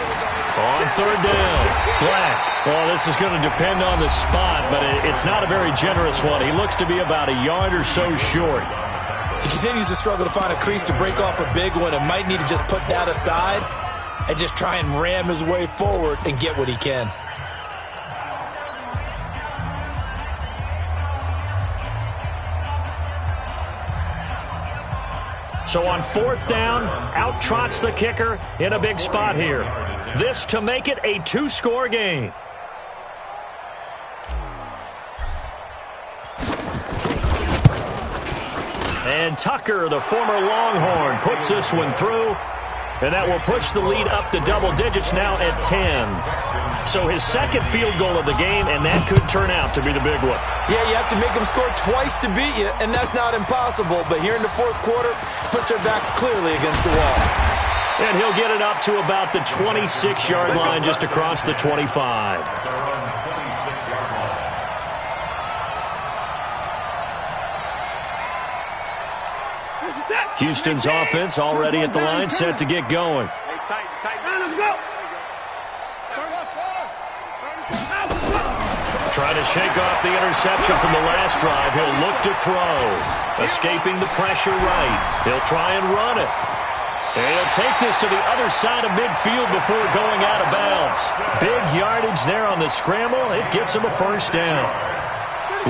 On 3rd down, Black. Well, this is going to depend on the spot, but it's not a very generous one. He looks to be about a yard or so short. He continues to struggle to find a crease to break off a big one and might need to just put that aside and just try and ram his way forward and get what he can. So on 4th down, out trots the kicker in a big spot here. This to make it a 2-score game. And Tucker, the former Longhorn, puts this one through. And that will push the lead up to double digits now at 10. So his 2nd field goal of the game, and that could turn out to be the big one. Yeah, you have to make them score twice to beat you, and that's not impossible. But here in the 4th quarter, puts their backs clearly against the wall. And he'll get it up to about the 26-yard line, just across the 25. Houston's offense already at the line, set to get going. Trying to shake off the interception from the last drive. He'll look to throw. Escaping the pressure right. He'll try and run it. And he'll take this to the other side of midfield before going out of bounds. Big yardage there on the scramble. It gets him a first down.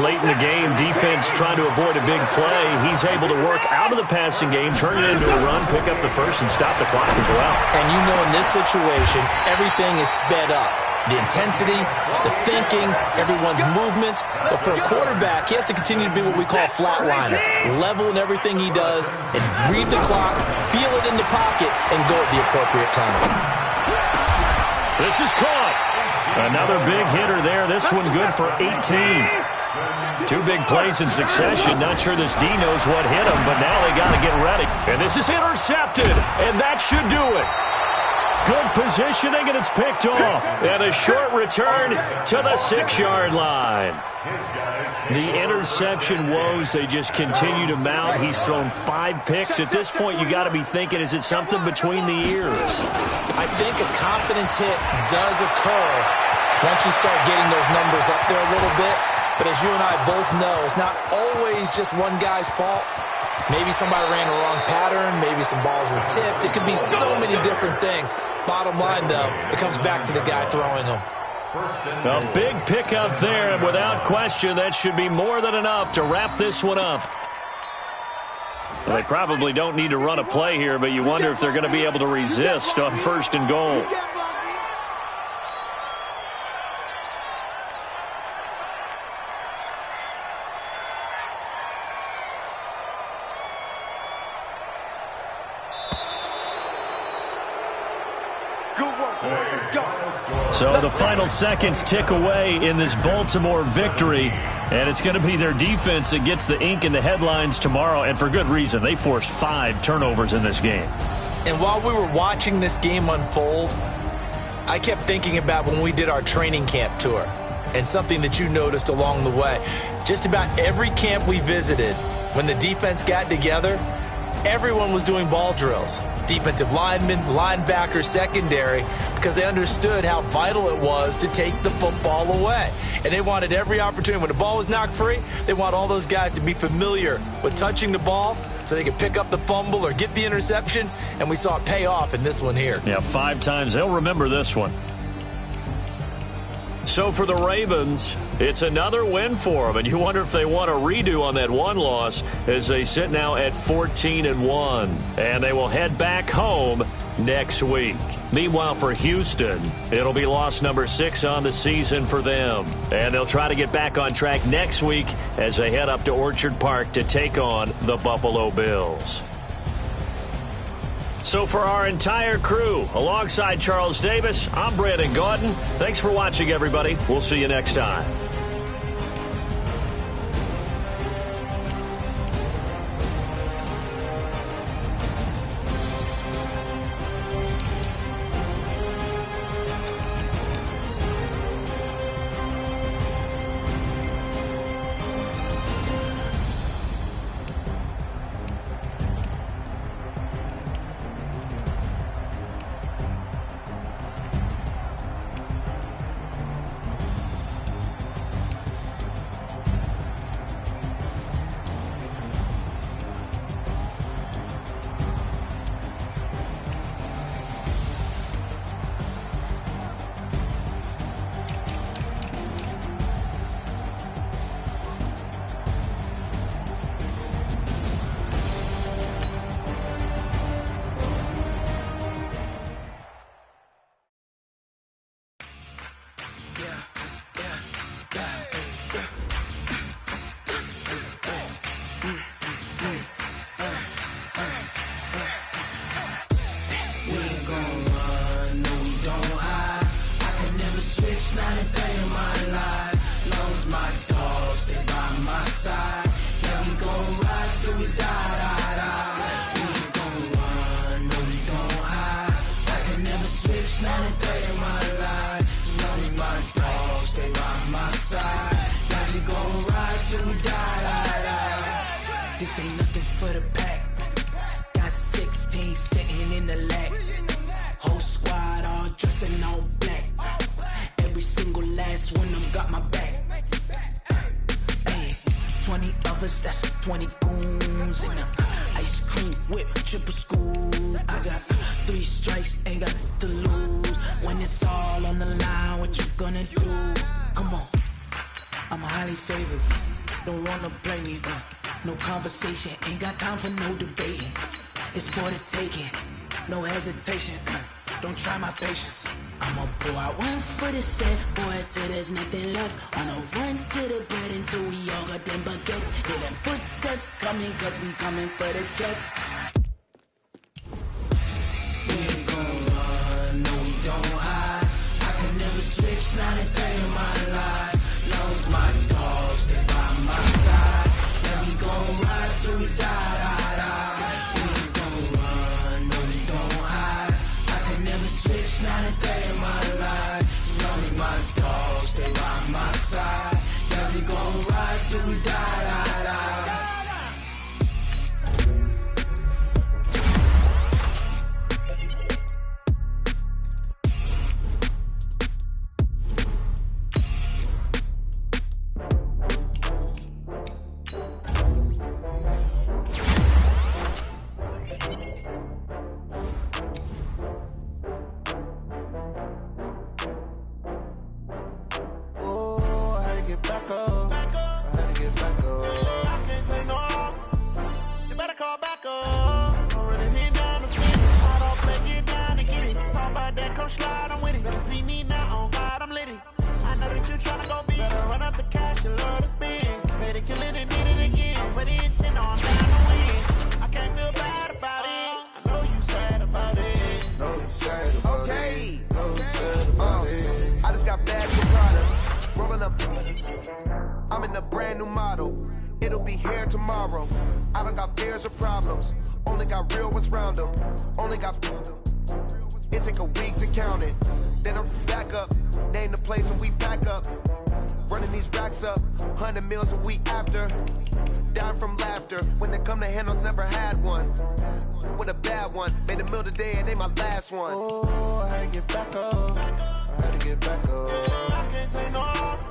Late in the game, defense trying to avoid a big play. He's able to work out of the passing game, turn it into a run, pick up the first, and stop the clock as well. And you know in this situation, everything is sped up. The intensity, the thinking, everyone's movement. But for a quarterback, he has to continue to be what we call a flatliner. Level in everything he does, and read the clock, feel it in the pocket, and go at the appropriate time. This is caught. Another big hitter there. This one good for 18. Two big plays in succession. Not sure this D knows what hit him, but now they got to get ready. And this is intercepted, and that should do it. Good positioning, and it's picked off. And a short return to the 6-yard line. The interception woes, they just continue to mount. He's thrown 5 picks. At this point, you got to be thinking, is it something between the ears? I think a confidence hit does occur once you start getting those numbers up there a little bit. But as you and I both know, it's not always just one guy's fault. Maybe somebody ran a wrong pattern. Maybe some balls were tipped. It could be so many different things. Bottom line, though, it comes back to the guy throwing them. A big pickup there, and without question, that should be more than enough to wrap this one up. Well, they probably don't need to run a play here, but you wonder if they're going to be able to resist on 1st and goal. So the final seconds tick away in this Baltimore victory, and it's going to be their defense that gets the ink in the headlines tomorrow, and for good reason. They forced 5 turnovers in this game. And while we were watching this game unfold, I kept thinking about when we did our training camp tour, and something that you noticed along the way. Just about every camp we visited, when the defense got together, everyone was doing ball drills. Defensive linemen, linebackers, secondary, because they understood how vital it was to take the football away. And they wanted every opportunity. When the ball was knocked free, they want all those guys to be familiar with touching the ball so they could pick up the fumble or get the interception. And we saw it pay off in this one here. Yeah, 5 times. They'll remember this one. So for the Ravens, it's another win for them, and you wonder if they want a redo on that one loss as they sit now at 14-1, and they will head back home next week. Meanwhile, for Houston, it'll be loss number 6 on the season for them, and they'll try to get back on track next week as they head up to Orchard Park to take on the Buffalo Bills. So for our entire crew, alongside Charles Davis, I'm Brandon Gaudin. Thanks for watching, everybody. We'll see you next time. This ain't nothing for the pack. Got 16 sitting in the lap. Whole squad all dressing all black. Every single last one of them got my back. Hey, 20 of us, that's 20 goons in them. Ice cream whip, triple school. I got 3 strikes, ain't got to lose. When it's all on the line, what you gonna do? Come on, I'm highly favored. Don't wanna play me, no conversation, ain't got time for no debating. It's for the taking, no hesitation. Don't try my patience. I'ma pour out one for the set, boy, till there's nothing left. On a run to the bread until we all got them baguettes. Hear them footsteps coming, cause we coming for the check. We ain't gon' run, no we don't hide. I could never switch, not a day in my life. Long as my dogs, they tryna go be. Better run up the cash, you love to spend. Better kill it and did it again. Put the intent on, down to win. I can't feel bad about it. I know you sad about it. Know you sad about it. Know you sad about it. I just got bags of product. Rolling up. I'm in a brand new model. It'll be here tomorrow. I don't got fears or problems. Only got real ones round them. Only got. It take a week to count it. Then I'm back up. Name the place and we back up. Running these racks up. 100 meals a week after. Down from laughter. When they come to handles, never had one. With a bad one. Made a meal today and they my last one. Oh, I had to get back up. I had to get back up. I can't take no off.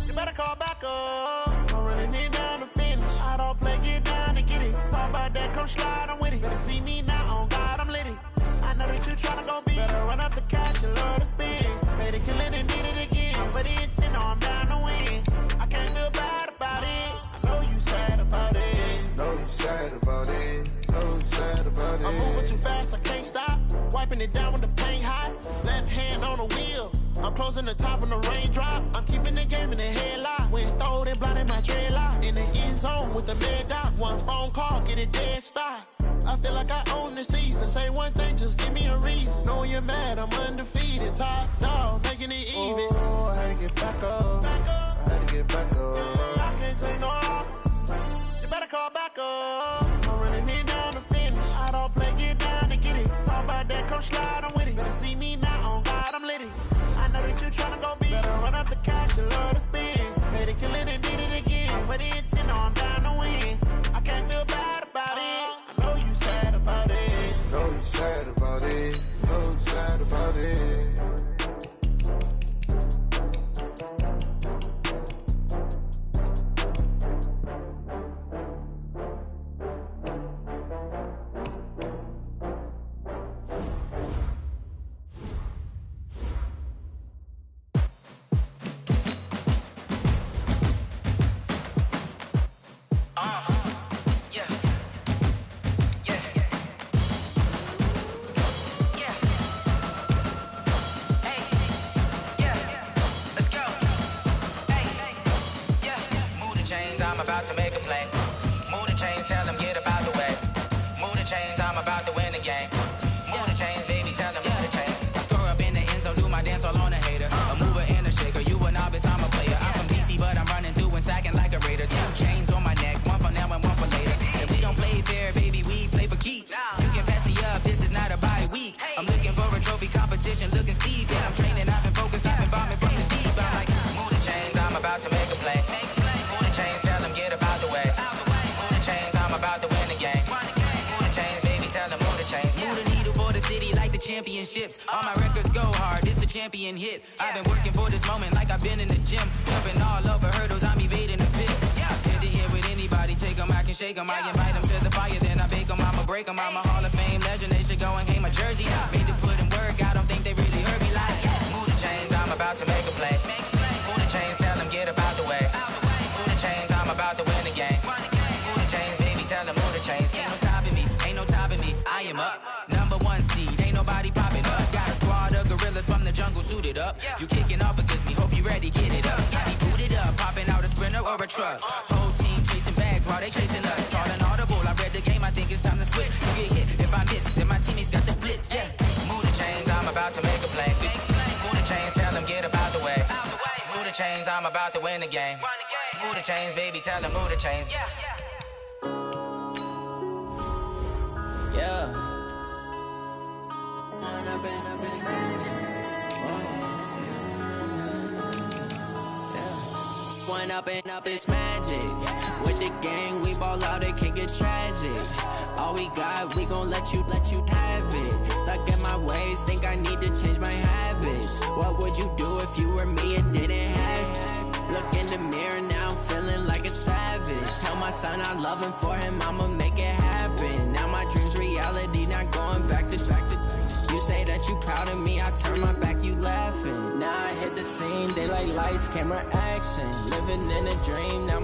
You better call back up. I'm running it down to finish. I don't play, get down and get it. Talk about that, come slide, I'm with it. Better see me now, on God, I'm litty. I know that you tryna go be. Better run up the cash, you love to spend. Better kill it and did it again. But the intent, no, I'm down to win. I can't feel bad about it. I know you sad about it. Know you sad about it. Know you sad about it. I'm moving too fast, I can't stop. Wiping it down with the paint hot. Left hand on the wheel. I'm closing the top when the raindrop. I'm keeping the game in the headlock. When throwed and blinded my dreadlock. In the end zone with the mad dot. One phone call, get it dead stop. I feel like I own the season. Say one thing, just give me a reason. Knowing you're mad, I'm undefeated. Top dog, making it even. Oh, I had to get back up. I had to get back up. I can't take no off. You better call back up. I'm running it down to finish. I don't play, get down and get it. Talk about that, come slide, I'm with it. Better see me now, on God, I'm litty. I know that you tryna go be. Better run up the cash, you love to spend. Better kill it and did it again. But the intent, no, I'm down to win. I can't feel bad about it. I know you sad about it. Know you sad about it. Know you sad about it. I'm about to make a play. Move the chains, tell them get about the way. Move the chains, I'm about to win the game. Move the chains, baby, tell them move the chains. I score up in the end zone, do my dance all on a hater. A mover and a shaker, you a novice, I'm a player. I'm from DC, but I'm running through and sacking like a raider. 2 chains on my neck, one for now and one for later. If we don't play fair, baby, we play for keeps. You can pass me up, this is not a bye week. I'm looking for a trophy competition, looking steep. And I'm training, I've been focused, I've been bombing from the deep. I'm like, move the chains, I'm about to make a play. Move the chains, tell them get about the way. Move the chains, I'm about to win the game. Move the chains, baby, tell them move the chains. Move the needle for the city like the championships. All my records go hard, this a champion hit. I've been working for this moment like I've been in the gym. Jumping all over hurdles, I'm evading the pit. Hit it here with anybody, take them, I can shake them. I invite them to the fire, then I bake them, I'ma break them. I'm a Hall of Fame legend, they should go and hang my jersey. Made to put in work, I don't think they really heard me like. Move the chains, I'm about to make a play. Move the chains, tell them get about the way. Move the chains, I'm about to win the game. Move the chains, baby, tell them move the chains. Ain't no stopping me, ain't no topping me. I am up, #1 seed, ain't nobody popping up. Got a squad of gorillas from the jungle suited up. You kicking off against me, hope you ready, get it up. I be booted up, popping out a sprinter or a truck. Whole team chasing bags while they chasing us. Calling audible, I read the game, I think it's time to switch. You get hit, if I miss, then my teammates got the blitz, yeah. Move the chains, I'm about to make a play. Move the chains, tell them get about the way. Move the chains, I'm about to win the game. Move the chains, baby, tell them move the chains. Yeah. When I've been up in smash. When up it's magic. With the gang, we ball out, it can get tragic. All we got, we gon' let you have it. Stuck in my ways, think I need to change my habits. What would you do if you were me and didn't have it? Look in the mirror now, I'm feeling like a savage. Tell my son I love him, for him I'ma make it happen. Now my dream's reality, not going back to. You say that you proud of me, I turn my back, you laughing. Now I hit the scene, they like lights, camera, action. Living in a dream, now